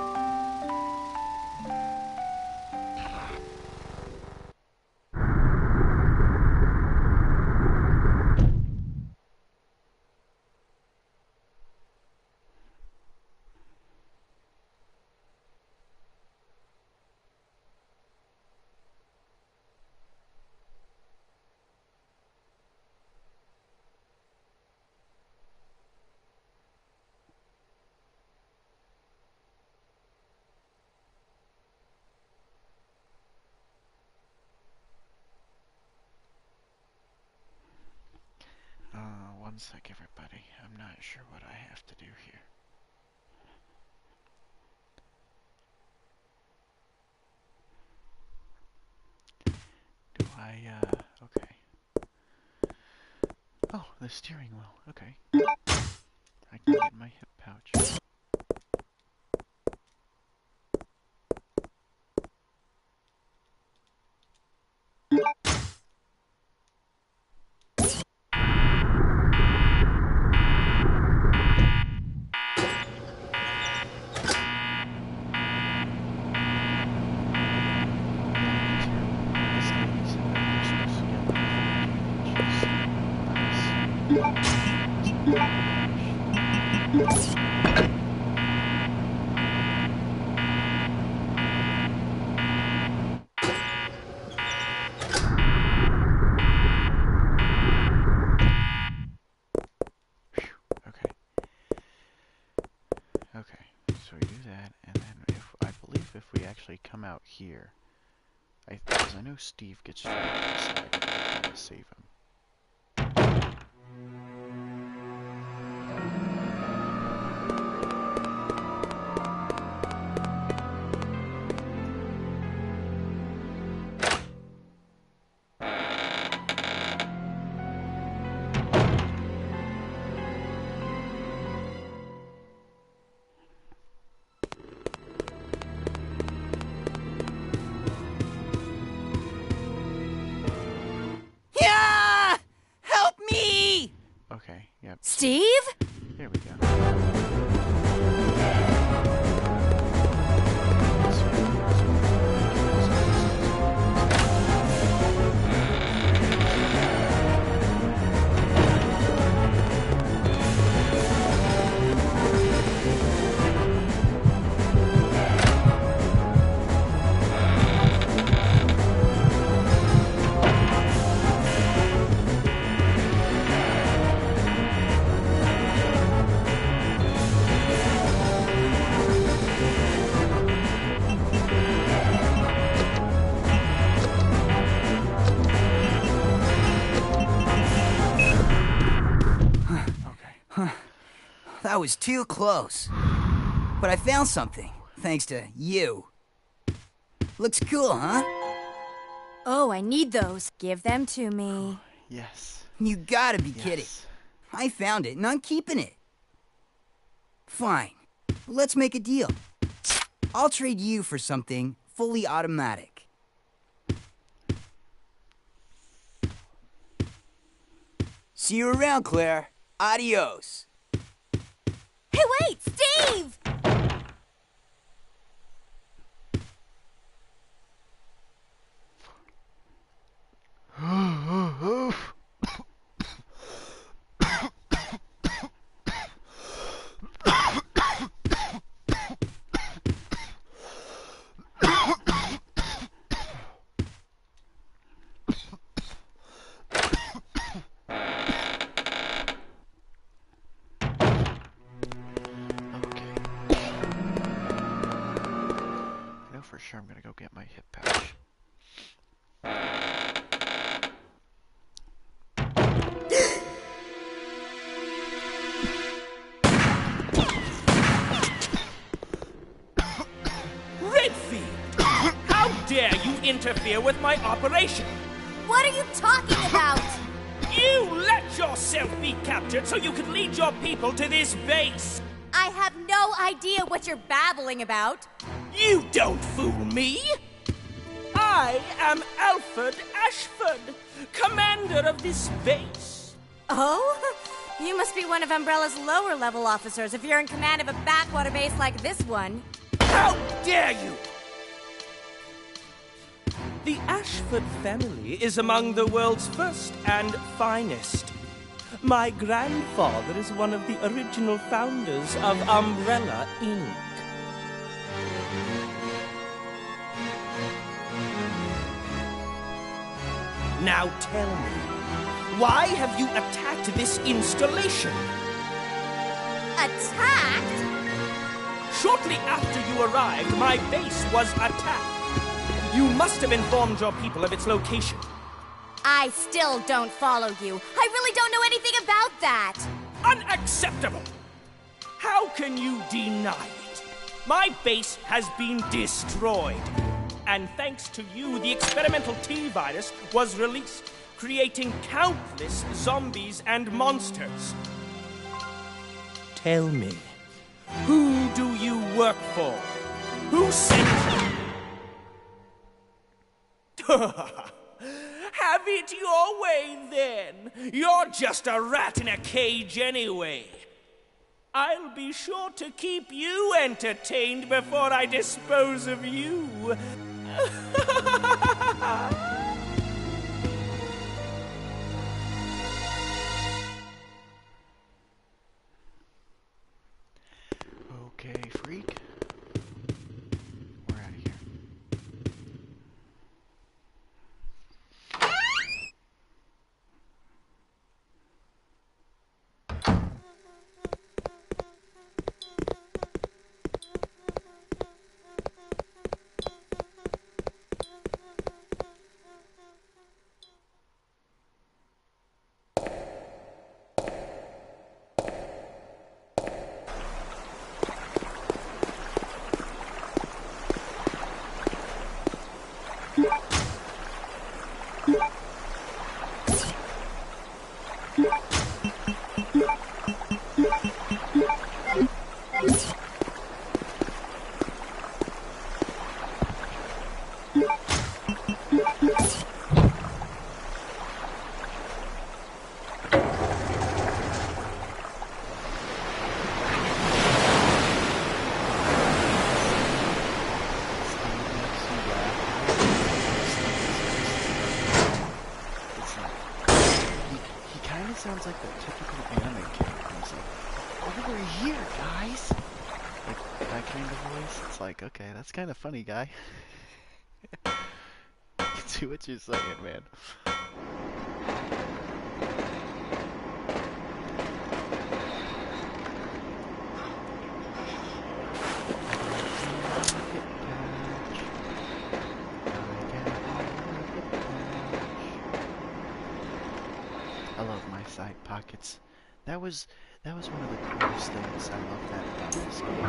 One sec, everybody. I'm not sure what I have to do here. Do I, okay. Oh, the steering wheel. Okay. I can get my hip pouch. here. Because I know Steve gets trapped inside, and I gotta save him. Okay, yep. Steve? Here we go. That was too close. But I found something, thanks to you. Looks cool, huh? Oh, I need those. Give them to me. Yes. You gotta be Yes. kidding. I found it, and I'm keeping it. Fine. Let's make a deal. I'll trade you for something fully automatic. See you around, Claire. Adios. Hey, wait! Steve! For sure I'm gonna go get my hip patch. Redfield! How dare you interfere with my operation? What are you talking about? You let yourself be captured so you could lead your people to this base! I have no idea what you're babbling about. You don't fool me! I am Alfred Ashford, commander of this base. Oh? You must be one of Umbrella's lower-level officers if you're in command of a backwater base like this one. How dare you! The Ashford family is among the world's first and finest. My grandfather is one of the original founders of Umbrella, Inc. Now tell me, why have you attacked this installation? Attacked? Shortly after you arrived, my base was attacked. You must have informed your people of its location. I still don't follow you. I really don't know anything about that. Unacceptable! How can you deny it? My base has been destroyed. And thanks to you, the experimental T-virus was released, creating countless zombies and monsters. Tell me, who do you work for? Who sent you? Have it your way, then. You're just a rat in a cage anyway. I'll be sure to keep you entertained before I dispose of you. Okay, freak. We're out of here. Sounds like the typical anime character. He's like, over here, guys! Like, that kind of voice. It's like, okay, that's kind of funny, guy. See what you're saying, man. I love my side pockets. That was one of the coolest things. I love that about this game.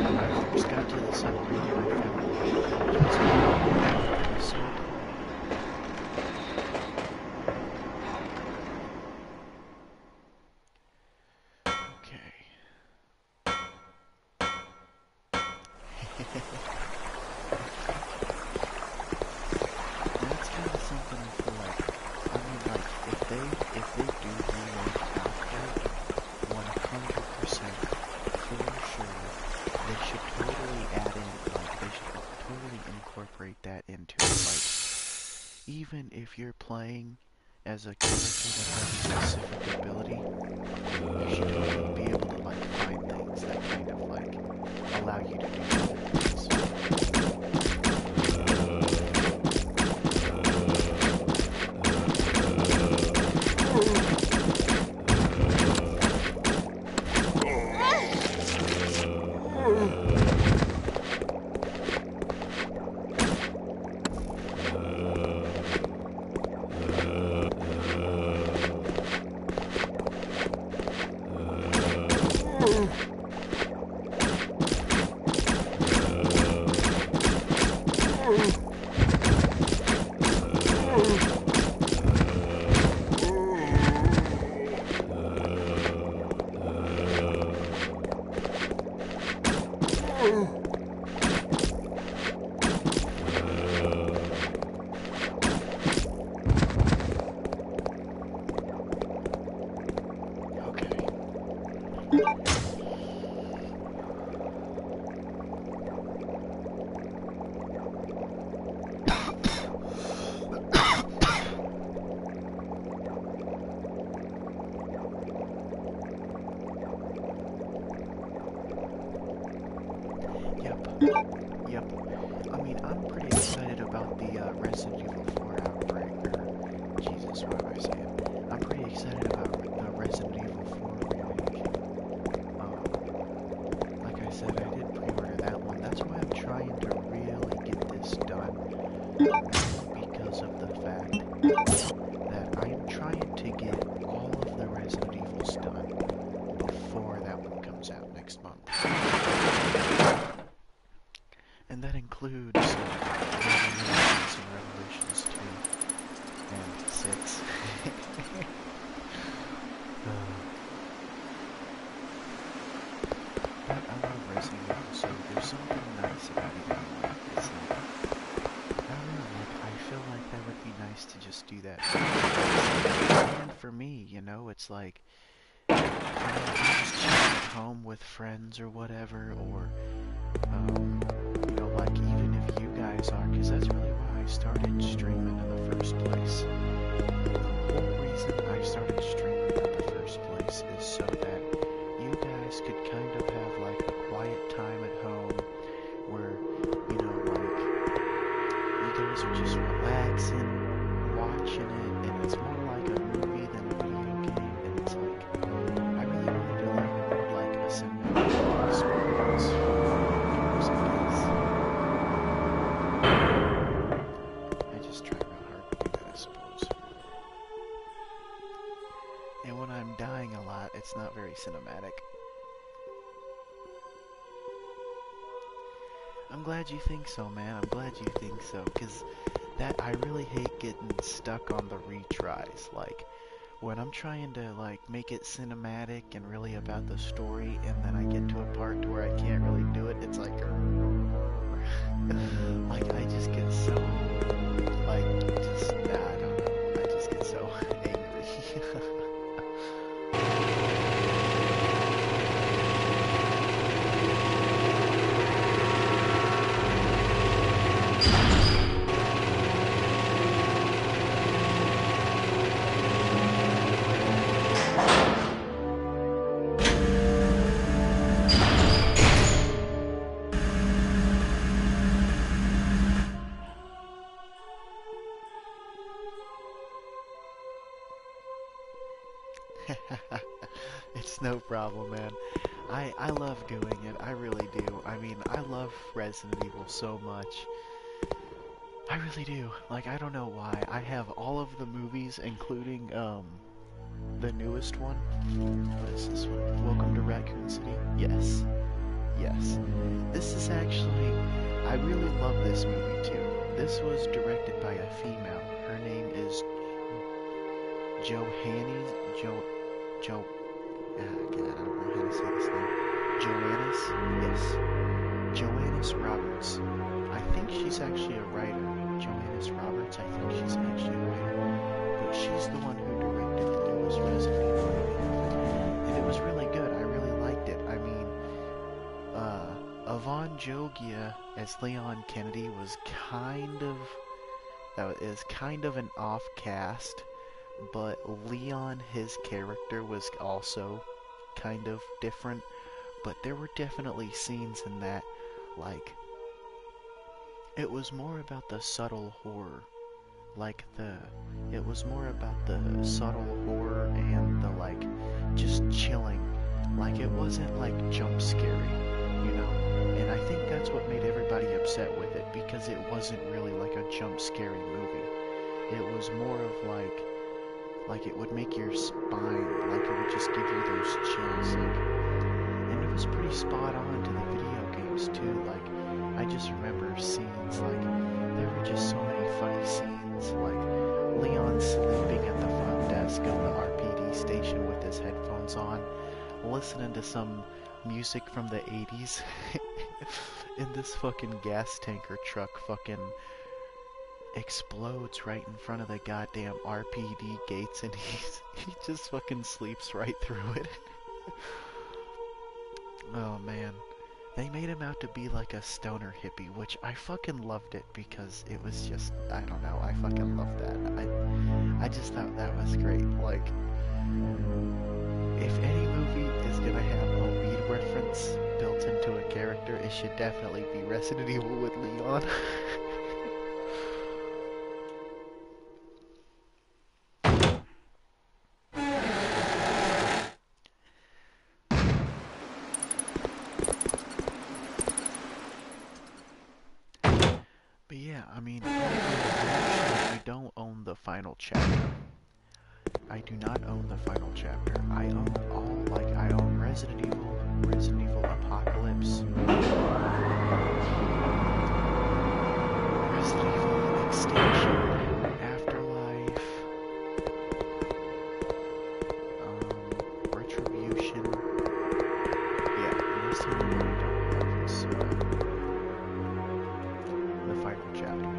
When I first got to this area, I found it was so cool. Okay. That's kind of something I feel like. I mean, like, if they do remake Rockfort, 100% for sure, they should totally add in, like, they should totally incorporate that into it. Like, even if you're playing as a character that has a specific ability, you should totally be able to, like, find things that kind of, like, allow you to do other things. Yep. I mean, I'm pretty excited about the Resident Evil 4 outbreak, or Jesus, what am I saying? I'm pretty excited about the Resident Evil 4 remake. Like I said, I did pre-order that one. That's why I'm trying to really get this done, because of the fact that I am trying to get all of the Resident Evils done before that one comes out next month. And that includes Revolutions and Revolutions 2 and 6. But I love Resident Evil, so there's something nice about it anyway. It's like, I don't know, like, I feel like that would be nice to just do that. And for me, you know, it's like, you know, I'm just chilling at home with friends or whatever, or, you know, like, even if you guys are, because that's really why I started streaming in the first place. The whole reason I started streaming in the first place is so that you guys could kind of have, like, a quiet time at home where, you know, like, you guys are just relaxing, watching it, and it's more like a movie than a video game, and it's like, I really wanted to learn, like, a cinematic experience for music is. I just try real hard to do that, I suppose. And when I'm dying a lot, it's not very cinematic. I'm glad you think so, man. I'm glad you think so, because that I really hate getting stuck on the retries. Like, when I'm trying to, like, make it cinematic and really about the story, and then I get to a part to where I can't really do it, it's like, like, I just get so, like, just, nah, I don't know, I just get so angry. It's no problem, man. I love doing it. I really do. I mean, I love Resident Evil so much. I really do. Like, I don't know why. I have all of the movies, including, the newest one. What is this one? Welcome to Raccoon City? Yes. Yes. This is actually... I really love this movie, too. This was directed by a female. Her name is God, I don't know how to say this name. Joannis Roberts. I think she's actually a writer. Joannis Roberts, I think she's actually a writer. But she's the one who directed the newest Resident Evil movie. And it was really good. I really liked it. I mean, Yvonne Jogia as Leon Kennedy was kind of an off-cast. But Leon, his character, was also kind of different. But there were definitely scenes in that, like, it was more about the subtle horror. Like, it was more about the subtle horror and the, like, just chilling. Like, it wasn't, like, jump scary, you know? And I think that's what made everybody upset with it, because it wasn't really, like, a jump scary movie. It was more of, like it would make your spine, like it would just give you those chills, like, and it was pretty spot on to the video games too. Like, I just remember scenes, like, there were just so many funny scenes, like Leon sleeping at the front desk of the RPD station with his headphones on, listening to some music from the 80s, and this fucking gas tanker truck fucking explodes right in front of the goddamn RPD gates, and he just fucking sleeps right through it. Oh man, they made him out to be like a stoner hippie, which I fucking loved it, because it was just, I don't know, I fucking loved that. I just thought that was great. Like, if any movie is gonna have a weed reference built into a character, it should definitely be Resident Evil with Leon. But yeah, I mean, I don't own the final chapter. I do not own the final chapter. I own all, like, I own Resident Evil Apocalypse, Resident Evil Extinction, Afterlife, Retribution. Yeah, the rest of them I don't have is, the final chapter.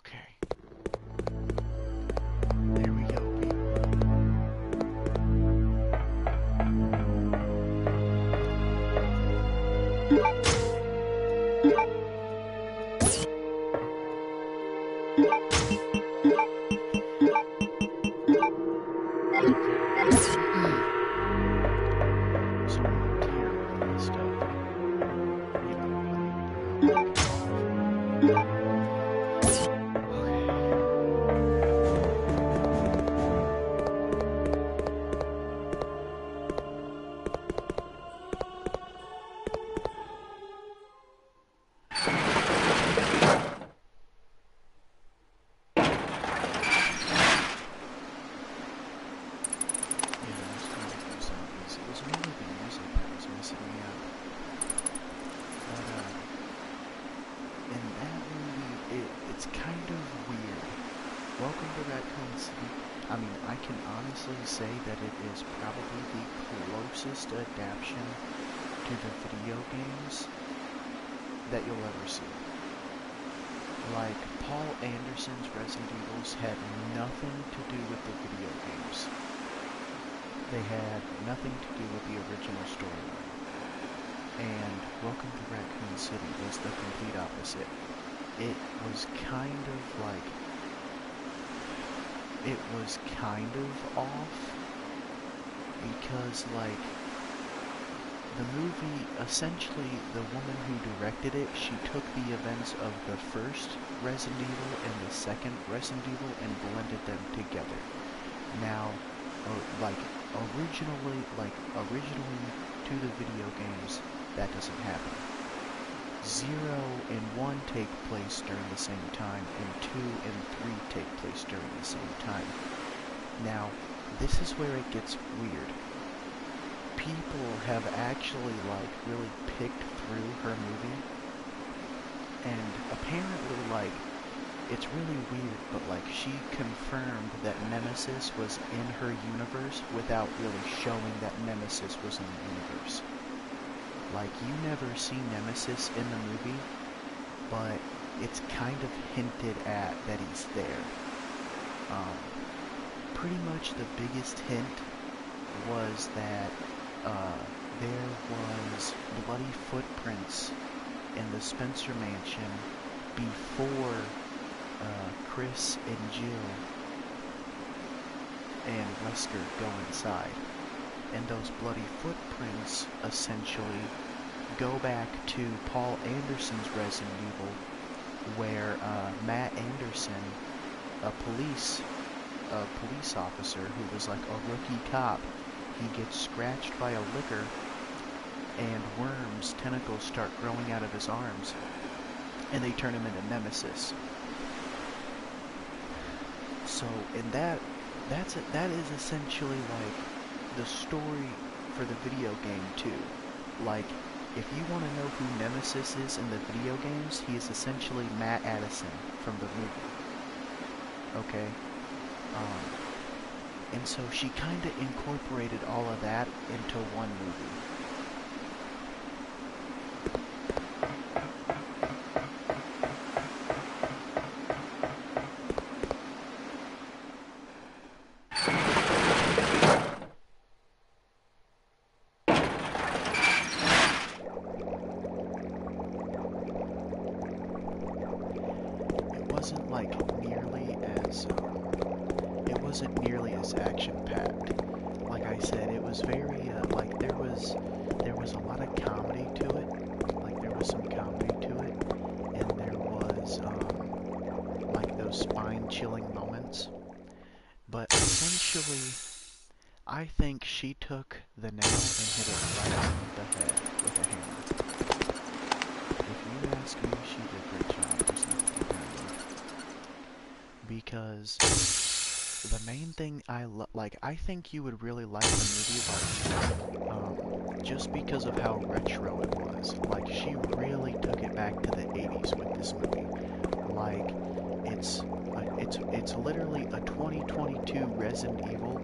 Okay. There we go, people. Say that it is probably the closest adaptation to the video games that you'll ever see. Like, Paul Anderson's Resident Evils had nothing to do with the video games. They had nothing to do with the original storyline. And Welcome to Raccoon City was the complete opposite. It was kind of like... It was kind of off, because, like, the movie, essentially, the woman who directed it, she took the events of the first Resident Evil and the second Resident Evil and blended them together. Now, originally to the video games, that doesn't happen. 0 and 1 take place during the same time, and 2 and 3 take place during the same time. Now, this is where it gets weird. People have actually, like, really picked through her movie, and apparently, like, it's really weird, but, like, she confirmed that Nemesis was in her universe without really showing that Nemesis was in the universe. Like, you never see Nemesis in the movie, but it's kind of hinted at that he's there. Pretty much the biggest hint was that there was bloody footprints in the Spencer mansion before Chris and Jill and Wesker go inside. And those bloody footprints essentially go back to Paul Anderson's Resident Evil, where Matt Anderson, a police officer who was like a rookie cop, he gets scratched by a licker, and worms, tentacles start growing out of his arms, and they turn him into Nemesis. So, and that is essentially like the story for the video game too. Like, if you want to know who Nemesis is in the video games, he is essentially Matt Addison from the movie. Okay? And so she kind of incorporated all of that into one movie. Wasn't nearly as action-packed. Like I said, it was very, like, there was a lot of comedy to it. Like, there was some comedy to it, and there was, like, those spine-chilling moments. But essentially, I think she took the nail and hit it right on the head with a hammer. If you ask me, she did a great job or something. Because the main thing I think you would really like the movie, like, just because of how retro it was. Like, she really took it back to the 80s with this movie. Like, it's literally a 2022 Resident Evil,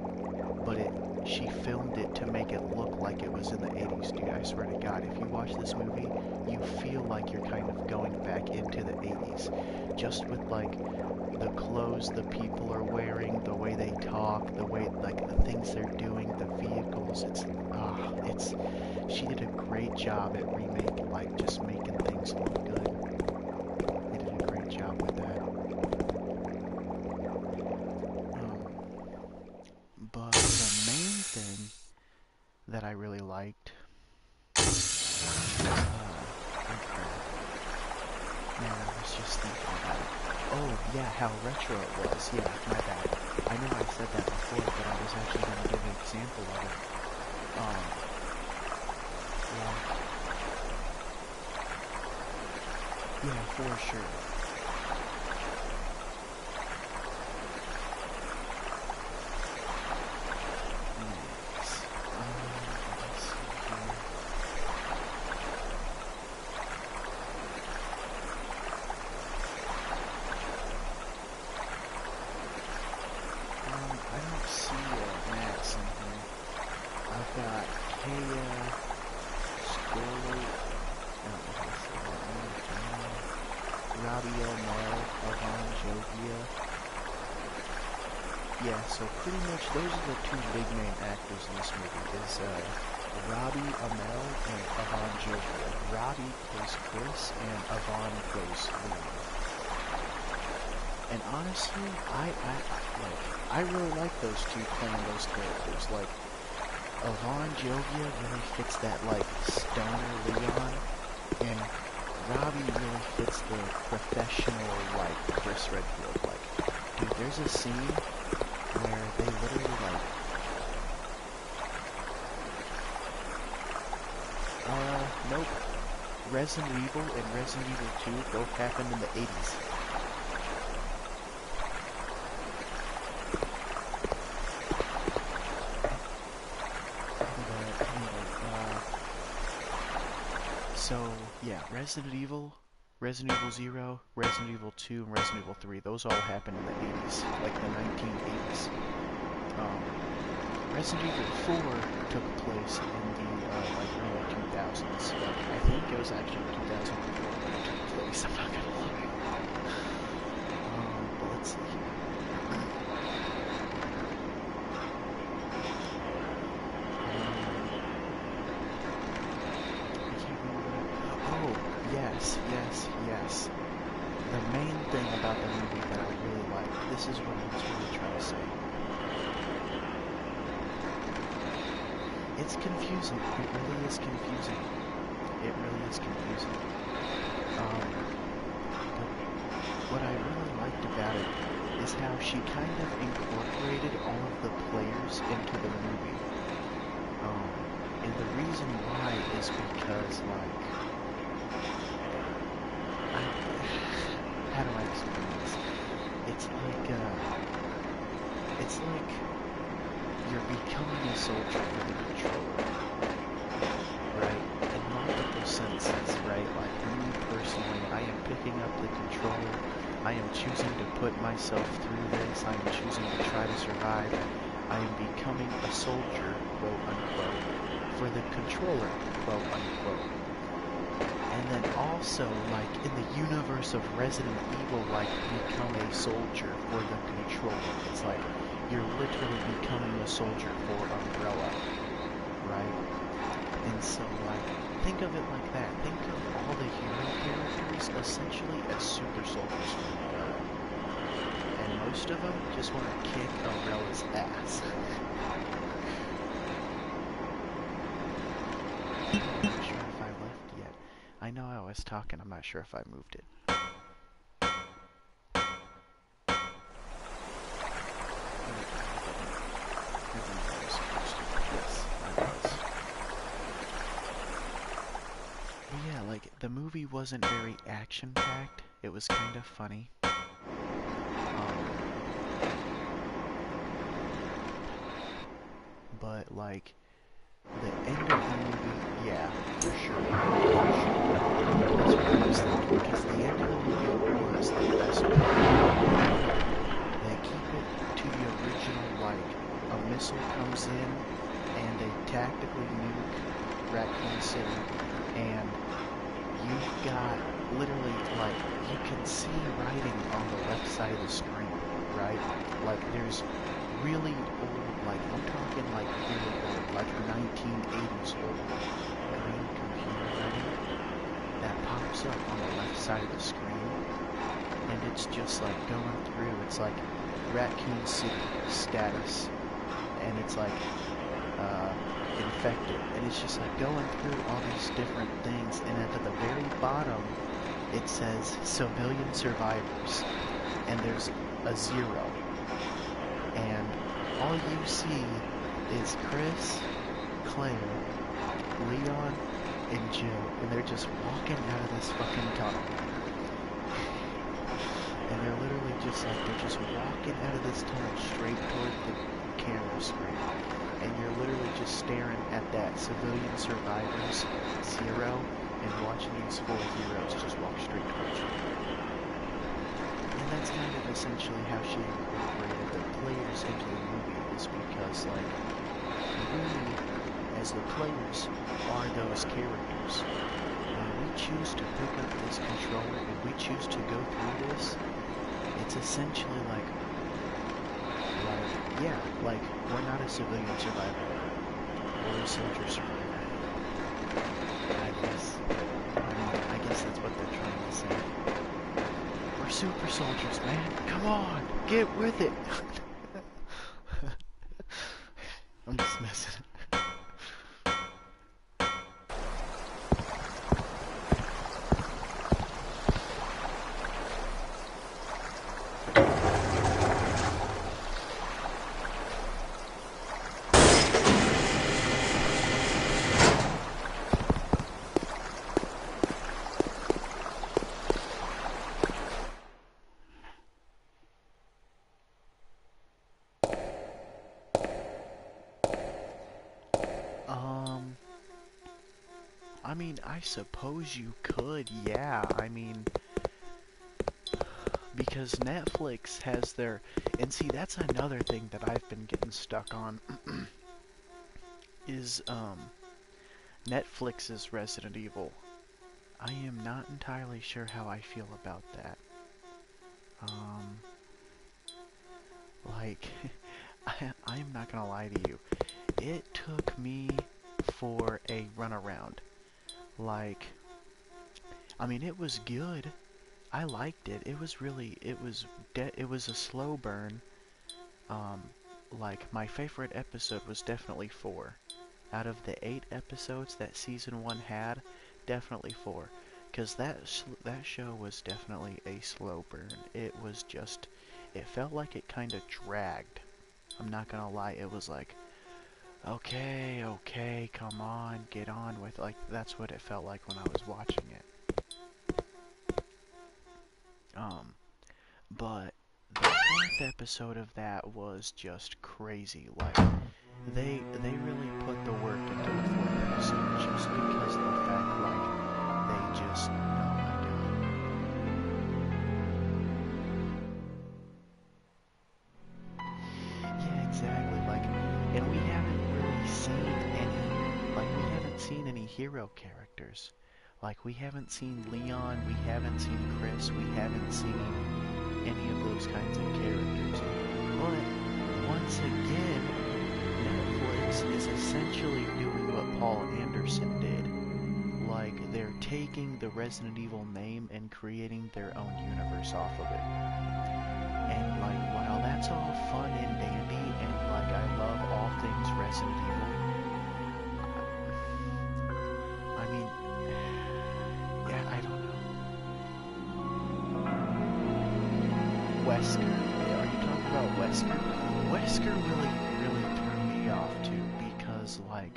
but she filmed it to make it look like it was in the 80s, dude. I swear to God, if you watch this movie, you feel like you're kind of going back into the 80s, just with like the clothes the people are wearing, the way they talk, the way like the things they're doing, the vehicles. She did a great job at just making things look good. They did a great job with that. But the main thing that I really liked. Man, I was just thinking about it. Oh, yeah, how retro it was. Yeah, my bad. I know I said that before, but I was actually going to give an example of it. Yeah, for sure. Next. Let's see here. I don't see Max in here. I've got Kaya, Scully, I don't know how to say that name, Robbie O'Mell, Avon Jogia. Yeah, so pretty much those are the two big name actors in this movie, is Robbie Amell and Avon Jogia. Robbie plays Chris and Avon plays Leon. And honestly, I really like those two playing those characters. Like, Avon Jogia really fits that, like, stoner Leon, and Robbie really fits the professional, like, Chris Redfield. Like, dude, there's a scene where they literally, like, nope. Resident Evil and Resident Evil 2 both happened in the 80s. So, yeah, Resident Evil 0, Resident Evil 2, and Resident Evil 3, those all happened in the 80s, like the 1980s. Resident Evil 4 took place in the, like, early 2000s. I think it was actually 2004 when it took place, I'm not gonna lie. But let's see here. Yes. The main thing about the movie that I really like, this is what I was really trying to say. It's confusing. It really is confusing. But what I really liked about it is how she kind of incorporated all of the players into the movie. And the reason why is because, like, how do I explain this? It's like you're becoming a soldier for the controller, right? In multiple senses, right? Like, me personally, I am picking up the controller, I am choosing to put myself through this, I am choosing to try to survive, I am becoming a soldier, quote unquote, for the controller, quote unquote. And then also, like, in the universe of Resident Evil, like, become a soldier for the controller. It's like, you're literally becoming a soldier for Umbrella, right? And so, like, think of it like that. Think of all the hero characters essentially as super soldiers for Umbrella. And most of them just want to kick Umbrella's ass. I know I was talking, I'm not sure if I moved it. Yes, I was. But yeah, like, the movie wasn't very action-packed. It was kind of funny. But, like, the end of the movie, yeah, for sure. That's what I was thinking, because the end of the movie was the best part. They keep it to the original, like, a missile comes in, and they tactically nuke Raccoon City, and you've got literally, like, you can see writing on the left side of the screen, right? Like, there's really old, like, I'm talking like really old, like 1980s old green computer writing that pops up on the left side of the screen, and it's just like going through, it's like Raccoon City status, and it's like, infected, and it's just like going through all these different things, and at the very bottom it says civilian survivors, and there's a 0, and all you see is Chris, Claire, Leon, and Jill, and they're just walking out of this fucking tunnel, and they're literally just like, they're just walking out of this tunnel straight toward the camera screen, and you're literally just staring at that civilian survivors 0 and watching these 4 heroes just walk straight towards you. And that's kind of essentially how she incorporated the players into the movie, is because, like, we, as the players, are those characters. When we choose to pick up this controller and we choose to go through this, it's essentially like, yeah, like, we're not a civilian survivor. We're a soldier survivor. I guess. I guess that's what they're trying to say. We're super soldiers, man. Come on, get with it. I'm just messing. I mean, I suppose you could, yeah. I mean, because Netflix has their, and see, that's another thing that I've been getting stuck on, is, Netflix's Resident Evil. I am not entirely sure how I feel about that. Like, I'm not gonna lie to you. It took me for a runaround. Like, I mean, it was good. I liked it. It was really, it was a slow burn. Like, my favorite episode was definitely 4. Out of the 8 episodes that season 1 had, definitely 4. Because that show was definitely a slow burn. It was just, it felt like it kind of dragged. I'm not gonna lie, it was like, okay, come on, get on with, like, that's what it felt like when I was watching it. But the 4th episode of that was just crazy. Like, they really put the work into the 4th episode just because of the fact, like, they just, oh my god. Yeah, exactly, like, and we haven't really seen any hero characters. Like, we haven't seen Leon, we haven't seen Chris, we haven't seen any of those kinds of characters. But, once again, Netflix is essentially doing what Paul Anderson did. Like, they're taking the Resident Evil name and creating their own universe off of it. And, like, while that's all fun and dandy, and, like, I love all things Resident Evil, I mean, yeah, I don't know. Wesker. Are you talking about Wesker? Wesker really threw me off too, because, like,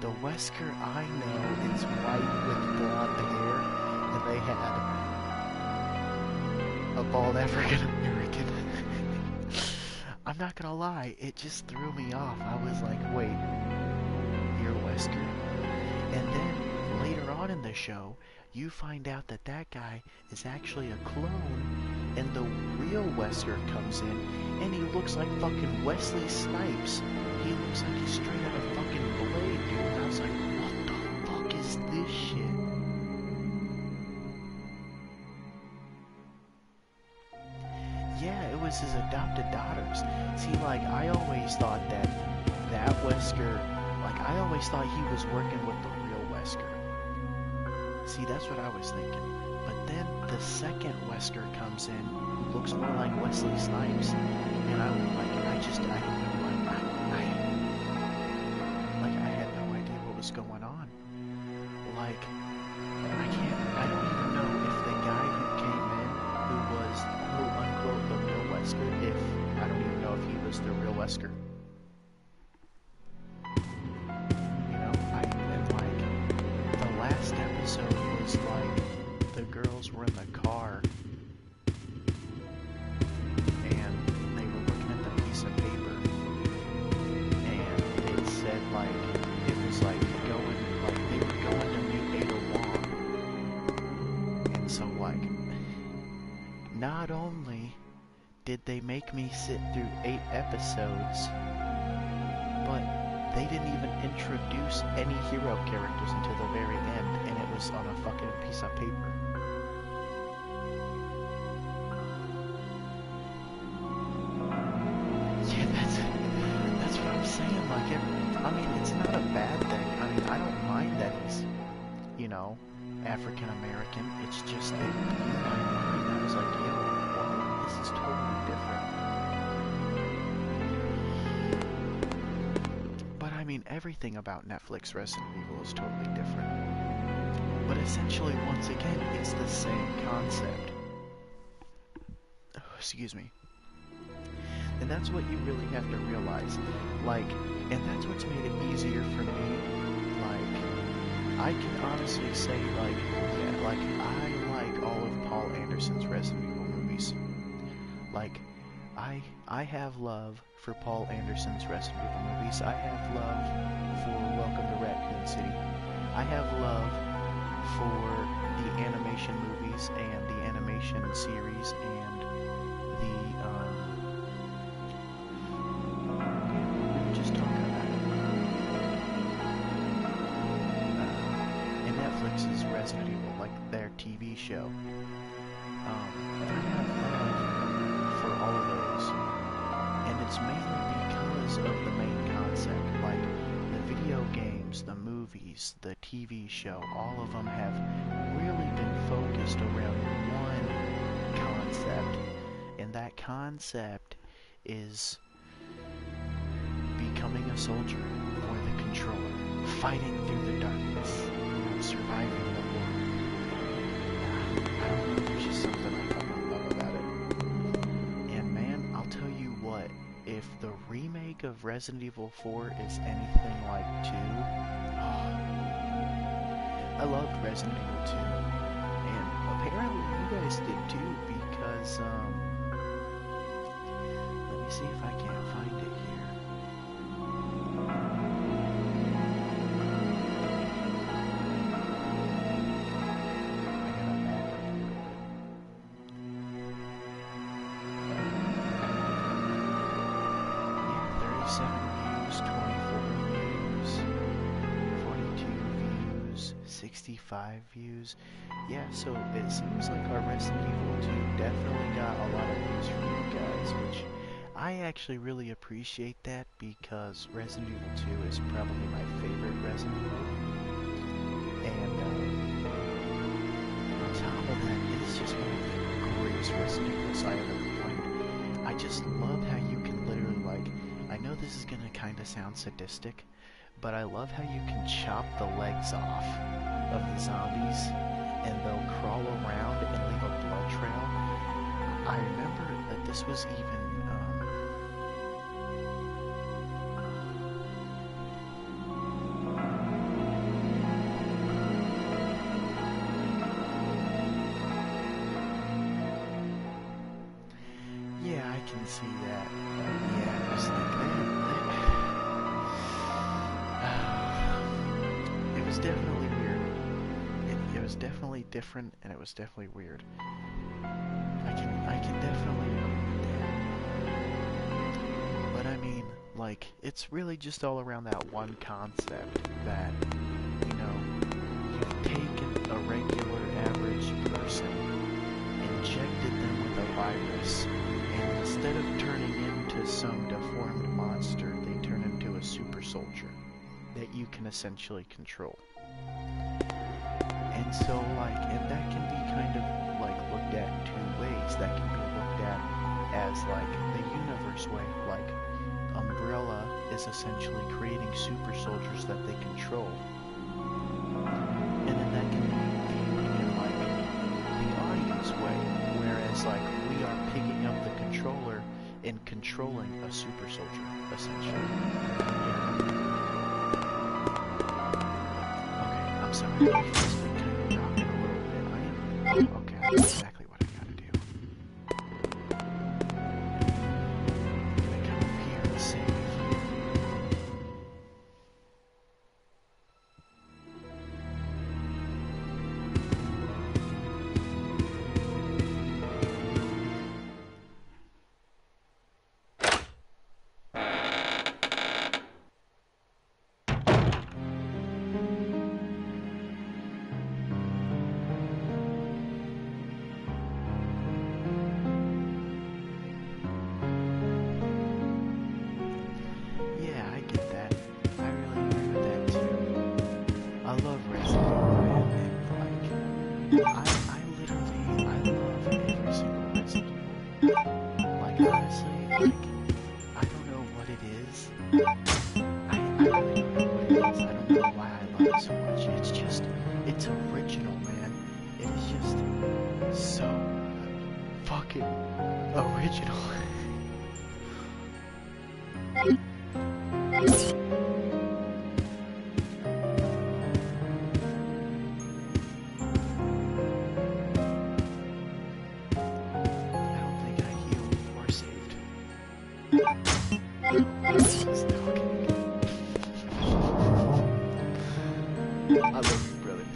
the Wesker I know is white with blonde hair, and they had a bald African American. I'm not gonna lie, it just threw me off. I was like, wait, you're Wesker? And then later on in the show, you find out that that guy is actually a clone, and the real Wesker comes in, and he looks like fucking Wesley Snipes. He looks like he's straight out of fucking Blade, dude. And I was like, what the fuck is this shit? it was his adopted daughters. See, like, I always thought that Wesker, like, I always thought he was working with the real Wesker. See, that's what I was thinking. But then the second Wesker comes in, who looks more like Wesley Snipes, and I don't know, I had no idea what was going on. Like, I don't even know if the guy who came in, who was, quote unquote, the real Wesker, I don't even know if he was the real Wesker. You know, and like, the last episode was like, the girls were in the car, and they were looking at the piece of paper, and it said, like, it was like they were going to meet Ada Wong. And so, like, not only did they make me sit through 8 episodes, but they didn't even introduce any hero characters until the very end, and it was on a fucking piece of paper. Yeah, that's what I'm saying. Like, I mean, it's not a bad thing. I mean, I don't mind that he's, you know, African American. It's just that blew my mind. I was like, yo, what? This is totally different. But I mean, everything about Netflix Resident Evil is totally different. But essentially, once again, it's the same concept. Oh, excuse me. And that's what you really have to realize. Like, and that's what's made it easier for me. Like, I can honestly say, like, yeah, like, I like all of Paul Anderson's Resident Evil movies. Like, I have love for Paul Anderson's Resident Evil movies. I have love for Welcome to Raccoon City. I have love for the animation movies and the animation series and the, we were just talking about it. And Netflix's Resident Evil, like their TV show. I have love for all of those. And it's mainly because of the main concept. Like, the video games, the movies, the TV show, all of them have really been focused around one concept. And that concept is becoming a soldier for the controller, fighting through the darkness, surviving the war. I don't know, there's just something I fucking love about it. And man, I'll tell you what, if the remake of Resident Evil 4 is anything like 2, I loved Resident Evil 2, and apparently you guys did too, because, let me see if I can't find it here. I gotta back up a little bit. Yeah, 37 views, 24 views, 42 views, 65 views. Yeah, so it seems like our Resident Evil 2 definitely got a lot of views from you guys, which I actually really appreciate that, because Resident Evil 2 is probably my favorite Resident Evil. And on top of that, it is just one of the greatest Resident Evils I have ever played. I just love how you can literally, like, I know this is gonna kinda sound sadistic, but I love how you can chop the legs off of the zombies and they'll crawl around and leave a blood trail. I remember that this was even yeah, I can see that. Yeah, it was like that. It was definitely weird. It was definitely different, and it was definitely weird. I can definitely agree with that. But I mean, like, it's really just all around that one concept that, you know, you've taken a regular average person, injected them with a virus, and instead of turning into some deformed monster, they turn into a super soldier that you can essentially control. And so, like, and that can be kind of, like, looked at in two ways. That can be looked at as, like, the universe way. Like, Umbrella is essentially creating super soldiers that they control. And then that can be viewed in, like, the audience way. Whereas, like, we are picking up the controller and controlling a super soldier, essentially. Okay, I'm sorry. My feet's been kind of rocking a little bit. Okay, I know exactly what I gotta do. I'm gonna come up here and save. Yeah, I get that. I really agree with that too. I love Resident Evil, and like, I love every single Resident Evil. Like, honestly, like, I don't know what it is. I really don't know what it is. I don't know why I love it so much. It's just, it's original, man. It is just so fucking original. I don't think I healed or saved. I love you, brother.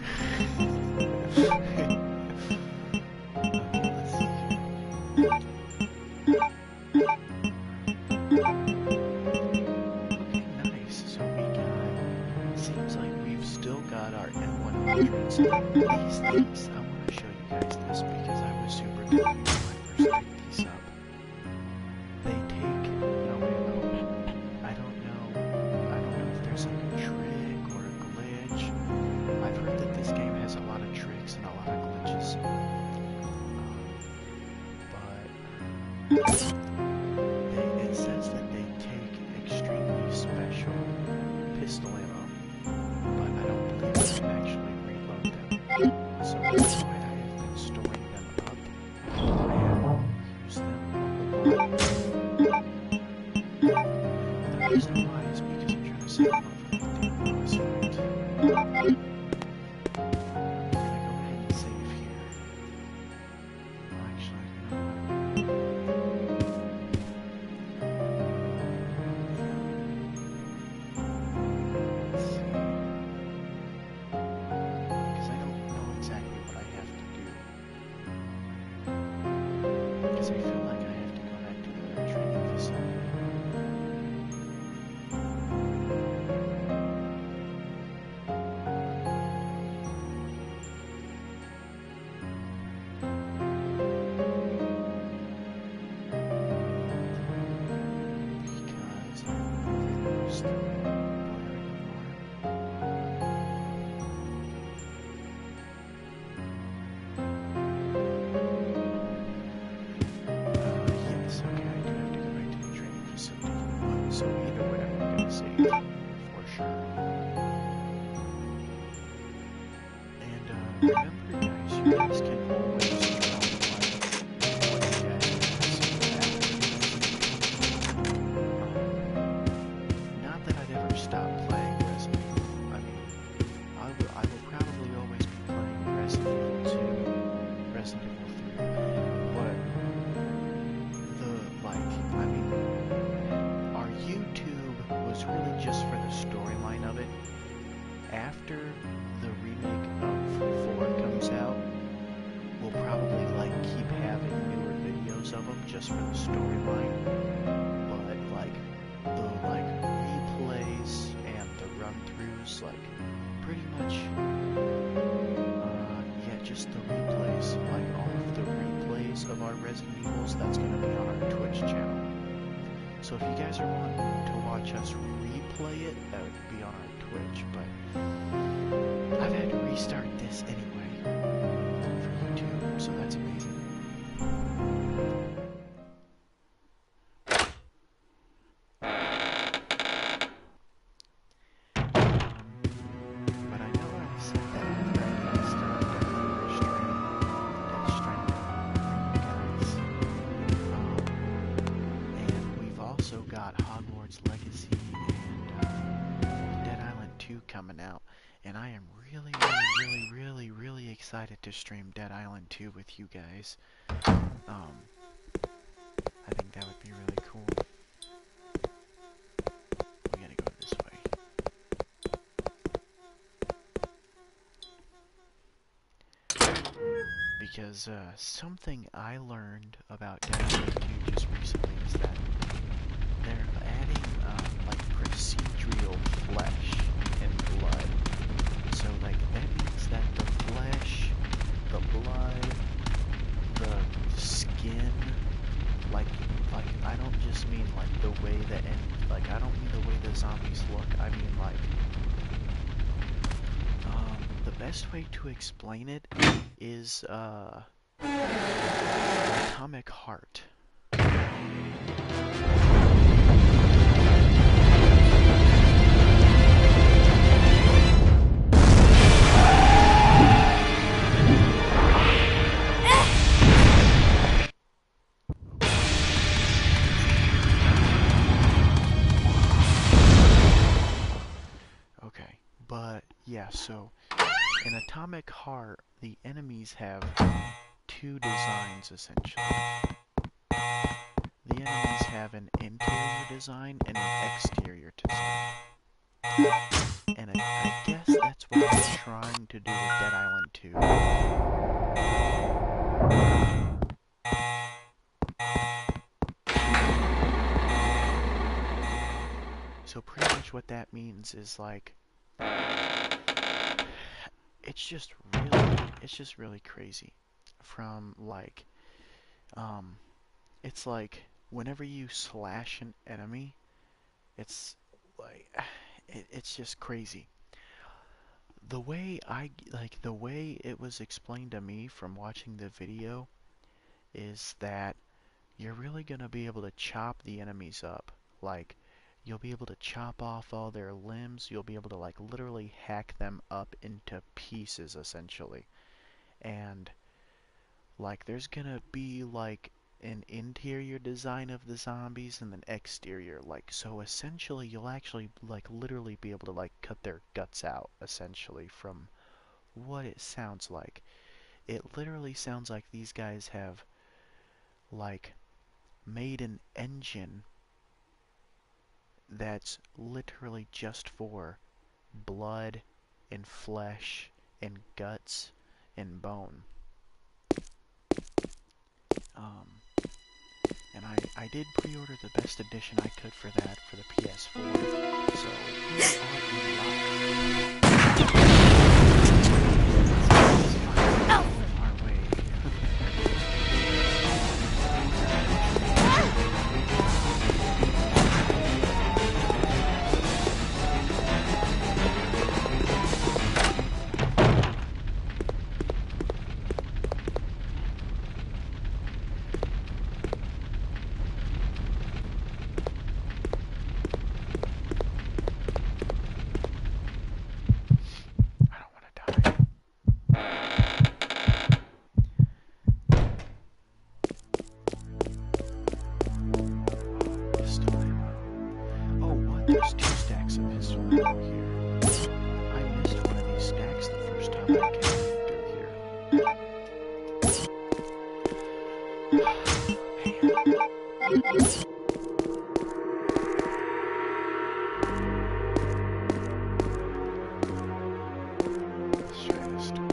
Okay, let's see here. Okay, nice. So we got, seems like we've still got our M100s. These things, I want to show you guys this because I was super confused when I first picked these up. They take no ammo. I don't know if there's like a trick or a glitch. I've heard that this game has a lot of tricks and a lot of glitches. But it says that they take extremely special pistol ammo, but I don't believe you can actually reload them. So that's why I have been storing them up. I have used them a lot. The reason why is because I'm trying to save them up for that damn boss fight. I'm gonna go ahead and save here. Oh, actually, you know what? Let's see. Because I don't know exactly what I have to do. Because I feel like I have to go back to the training facility. Because I don't know if it was the blaring alarm. Yes, okay, I do have to go back to the training facility. So either way, I'm gonna save for sure. And remember, guys, you guys can always drop a like what you guys not that I've ever stopped playing Resident Evil. I mean, I will probably always be playing Resident Evil 2, Resident Evil 3, but our YouTube was really just for the storyline of it. After the remake of 4 comes out, we'll probably like keep having newer videos of them just for the storyline. But like the replays and the run-throughs, like pretty much just the replays, like all of the replays of our Resident Evils, that's gonna be on our Twitch channel. So if you guys are wanting to watch us replay it, that would be on our Twitch, but I've had to restart this anyway for YouTube, so that's amazing. But I know I said that right last time for you guys. And we've also got Hogwarts Legacy and Dead Island 2 coming out. And I am really excited to stream Dead Island 2 with you guys. I think that would be really cool. We gotta go this way. Because something I learned about Dead Island 2 just recently is that they're adding like procedural flesh and blood. So like that means that the flesh, the blood, the skin, like I don't just mean like the way that I don't mean the way the zombies look. I mean like the best way to explain it is atomic heart. Okay, but yeah, so in Atomic Heart, the enemies have two designs essentially. The enemies have an interior design and an exterior design. And I guess that's what they're trying to do with Dead Island 2. So pretty much what that means is like it's just really crazy. From like it's like whenever you slash an enemy, it's like it's just crazy. The way it was explained to me from watching the video is that you're really gonna be able to chop the enemies up. Like you'll be able to chop off all their limbs. You'll be able to like literally hack them up into pieces essentially. And like there's gonna be like an interior design of the zombies and an exterior, like, so essentially you'll actually like literally be able to like cut their guts out essentially from what it sounds like. It literally sounds like these guys have like made an engine that's literally just for blood and flesh and guts and bone. And I did pre-order the best edition I could for that for the PS4, so we are on our way. There's 2 stacks of pistol ammo here. I missed one of these stacks the first time I came through here. Let's try this door.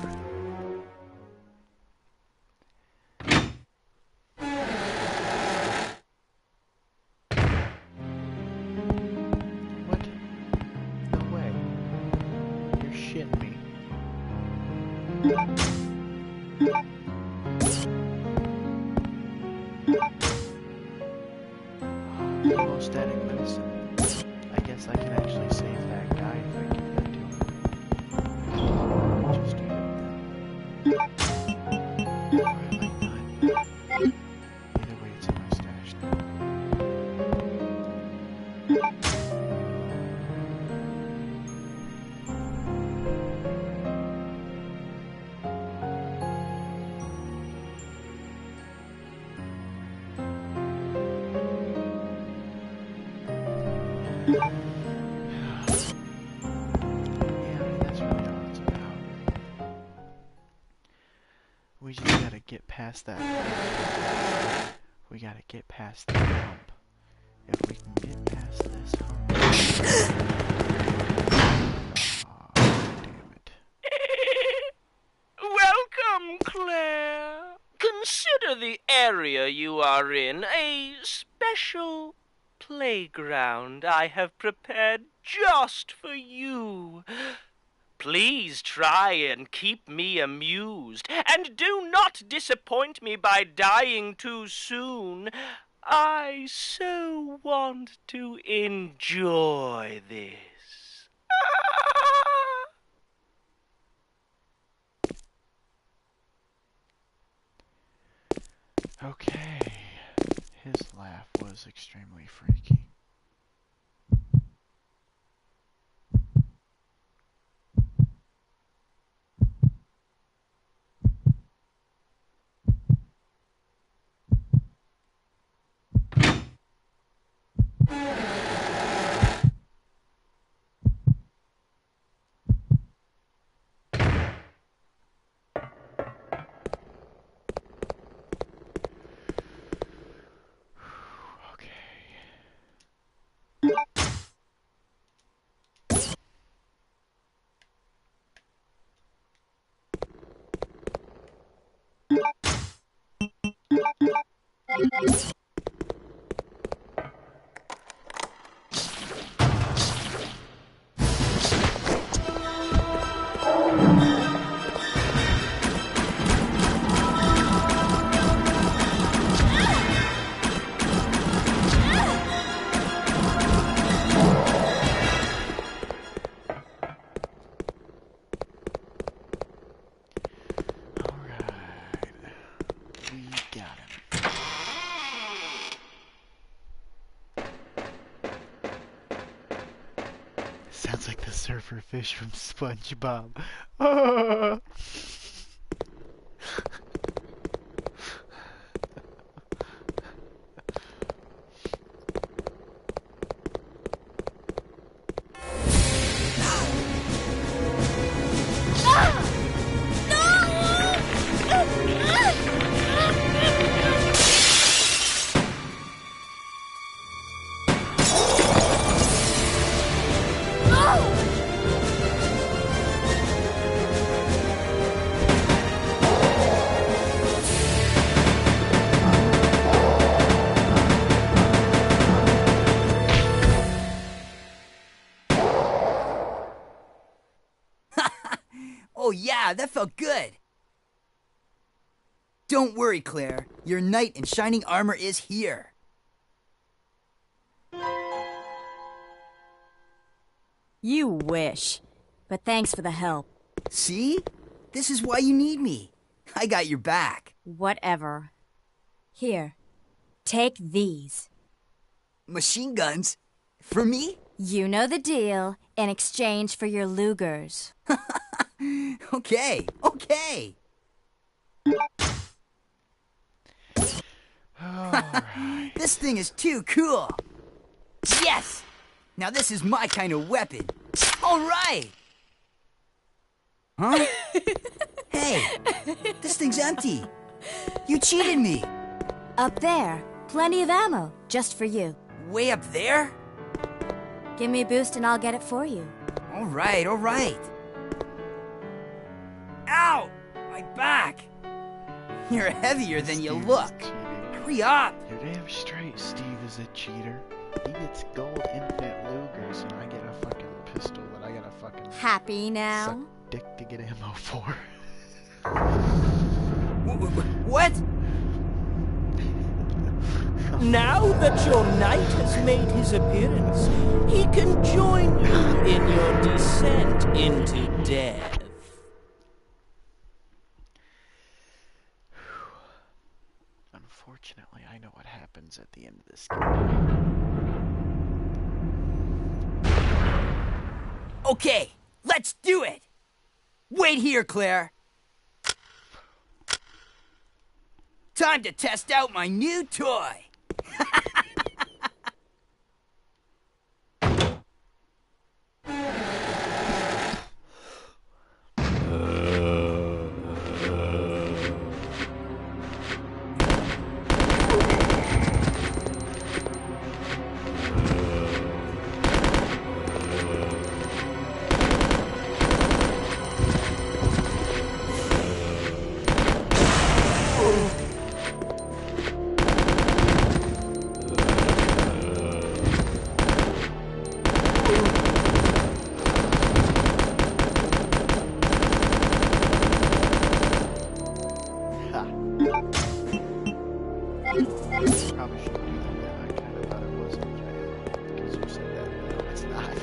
synthetic medicine. I guess I can actually save that guy if I give that to him. Just do that then. Or I might not. Either way, it's in my stash now. Yeah, I mean, that's really all it's about. We just gotta get past that. We gotta get past that hump. If we can get past this hump. Aw, damn it. Welcome, Claire. Consider the area you are in a special playground I have prepared just for you. Please try and keep me amused, and do not disappoint me by dying too soon. I so want to enjoy this. Okay. His laugh was extremely freaky. Sounds like the surfer fish from SpongeBob. Oh yeah, that felt good. Don't worry, Claire. Your knight in shining armor is here. You wish. But thanks for the help. See? This is why you need me. I got your back. Whatever. Here, take these. Machine guns? For me? You know the deal, in exchange for your Lugers. Okay. Alright. This thing is too cool. Yes! Now this is my kind of weapon. Alright! Huh? Hey, this thing's empty. You cheated me. Up there, plenty of ammo, just for you. Way up there? Give me a boost and I'll get it for you. Alright. Ow! My back! You're heavier than you Steve look. is cheating. Hurry up! You're damn straight, Steve is a cheater. He gets gold infinite Lugers and I get a fucking pistol that I gotta fucking Happy now? suck dick to get ammo for. What? Now that your knight has made his appearance, he can join you in your descent into death. Unfortunately, I know what happens at the end of this game. Okay, let's do it! Wait here, Claire. Time to test out my new toy. Probably shouldn't do that then. I kind of thought it was okay. Because you said that. No, it's not.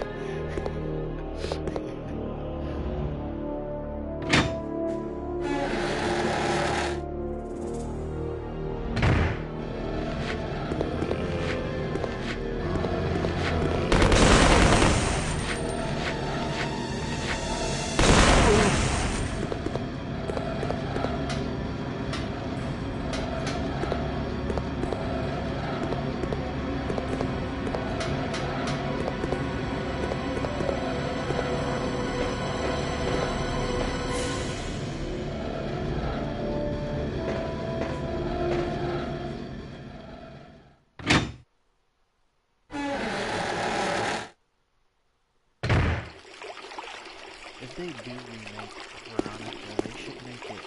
If they do remake Veronica, they should make it,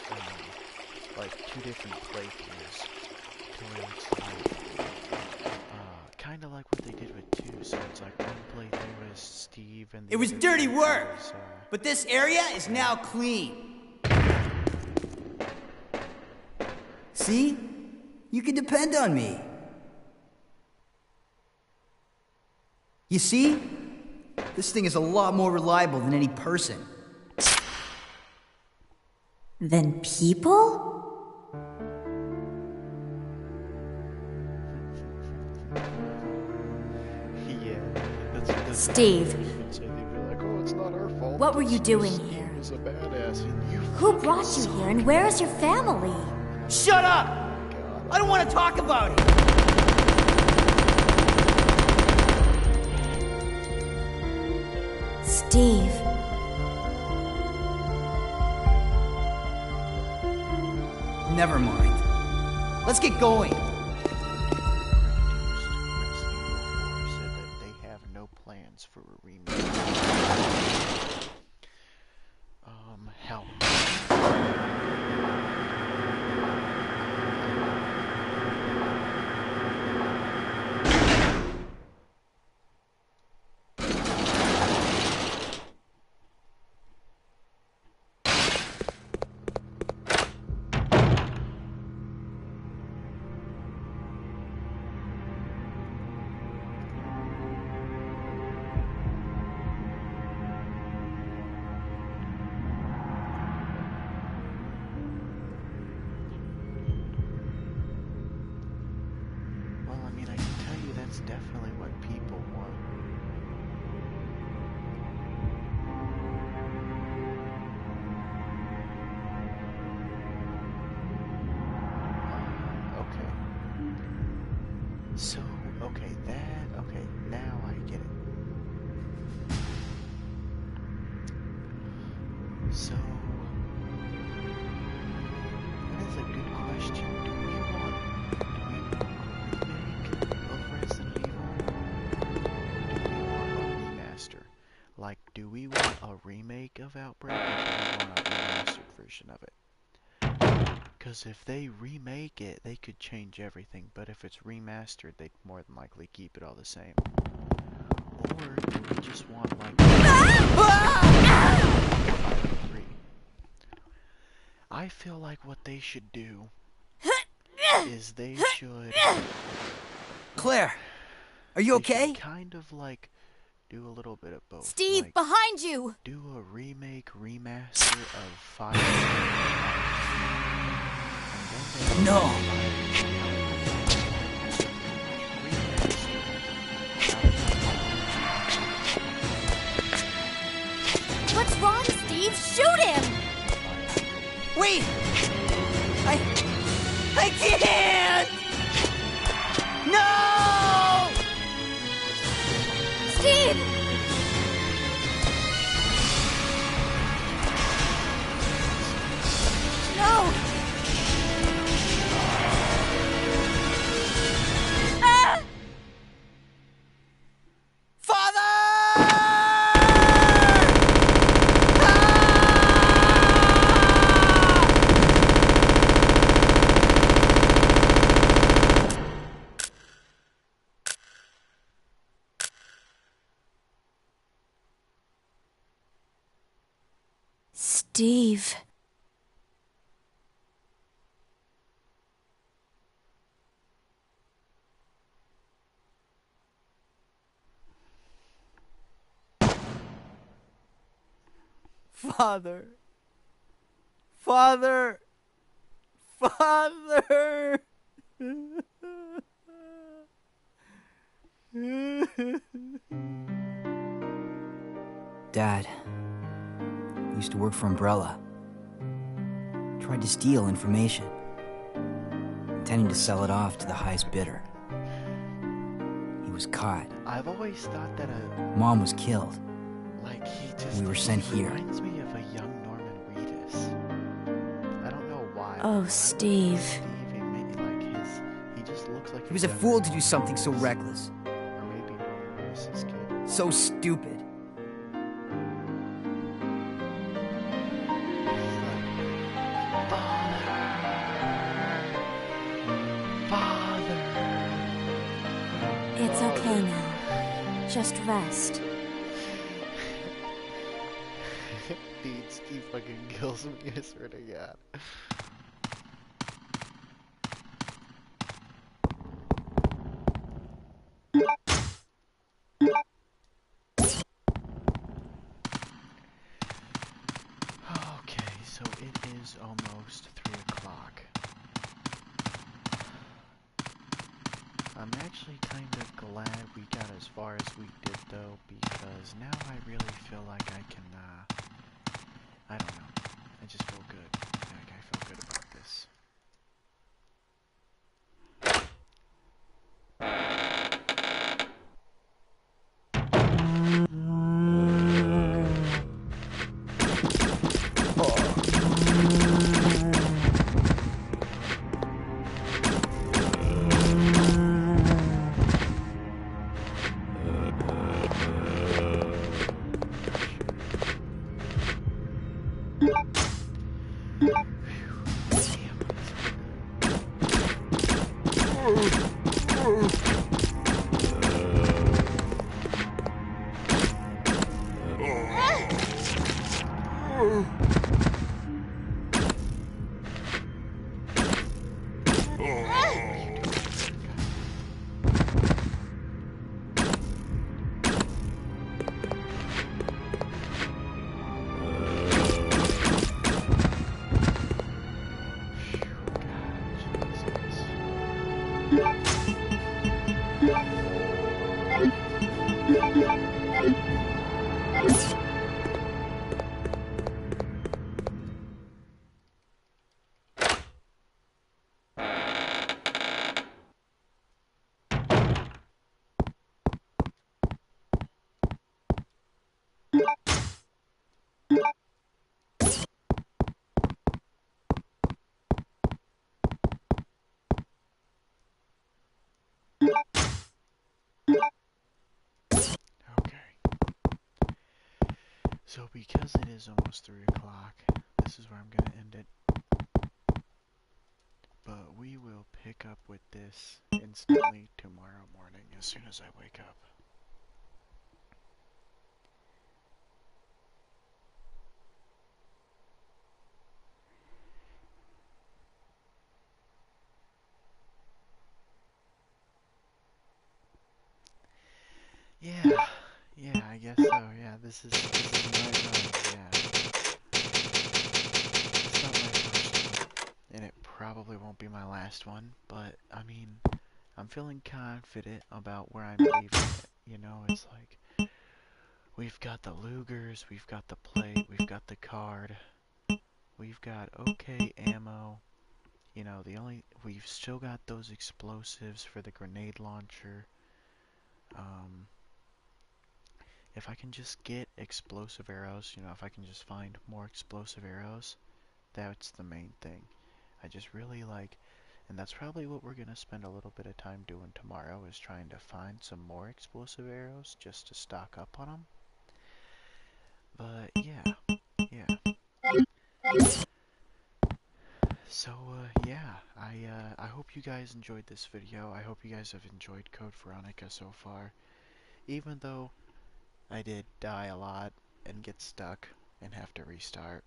like, 2 different playthroughs. To where it's like, kinda like what they did with 2, so it's like one playthrough is Steve and the It was other dirty playthrough work, is, but this area is now clean. See? You can depend on me. You see? This thing is a lot more reliable than any person. Than people? yeah, that's Steve. They'd be like, oh, it's not our fault. What were you doing Steve here? is a badass, and you Who brought you here, and where is your family? Shut up! I don't want to talk about it! Steve. Never mind. Let's get going. said that they have no plans for a remake. Hell. Well, I mean, I can tell you that's definitely what people want. Okay. So, okay, now I get it. So, that is a good question. Do we want a remake of Resident Evil? Do we want a remaster? Like, do we want a remake of Outbreak, or do we want a remastered version of it? Because if they remake it, they could change everything, but if it's remastered, they'd more than likely keep it all the same. Or do we just want, like... I feel like what they should do is they should Claire, are you They okay? should kind of like do a little bit of both. Steve, like, behind you! do a remake, remaster of Fire. No. What's wrong, Steve? Shoot him! Wait! I can't! No! Steve! No! Ah! Father! Steve. Father. Father. Father. Dad used to work for Umbrella. Tried to steal information, intending to sell it off to the highest bidder. He was caught. I've always thought that Mom was killed. like he just We were sent he here. reminds me of a young Norman Reedus. I don't know why. Oh, but when I Steve. look at Steve, it made, like he just looks like He was a younger fool to do Norman something so Reedus. reckless, Or maybe Norman Reedus' kid. so stupid. Father! It's okay now. Just rest. Dude, Steve fucking kills me, I swear to God. Okay, so it is almost 3 o'clock. I'm actually kind of glad we got as far as we did though, because now I really feel like I can, I don't know. I just feel good. Like, I feel good about this. So because it is almost 3 o'clock, this is where I'm going to end it. But we will pick up with this instantly tomorrow morning as soon as I wake up. Yeah, yeah, I guess so. Yeah, this is my run. Yeah, it's not my first one, and it probably won't be my last one. But I mean, I'm feeling confident about where I'm leaving it. You know, it's like we've got the Lugers, we've got the plate, we've got the card, we've got okay ammo. You know, we've still got those explosives for the grenade launcher. Um, if I can just get explosive arrows, you know, if I can just find more explosive arrows, that's the main thing. I just really like, and that's probably what we're gonna spend a little bit of time doing tomorrow, is trying to find some more explosive arrows just to stock up on them. But yeah, yeah. So yeah, I hope you guys enjoyed this video. I hope you guys have enjoyed Code Veronica so far. Even though I did die a lot and get stuck and have to restart.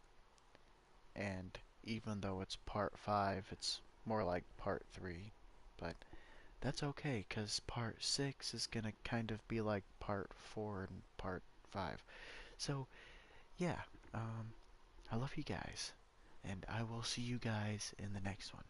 And even though it's part 5, it's more like part 3. But that's okay, because part 6 is gonna kind of be like part 4 and part 5. So, yeah, I love you guys. And I will see you guys in the next one.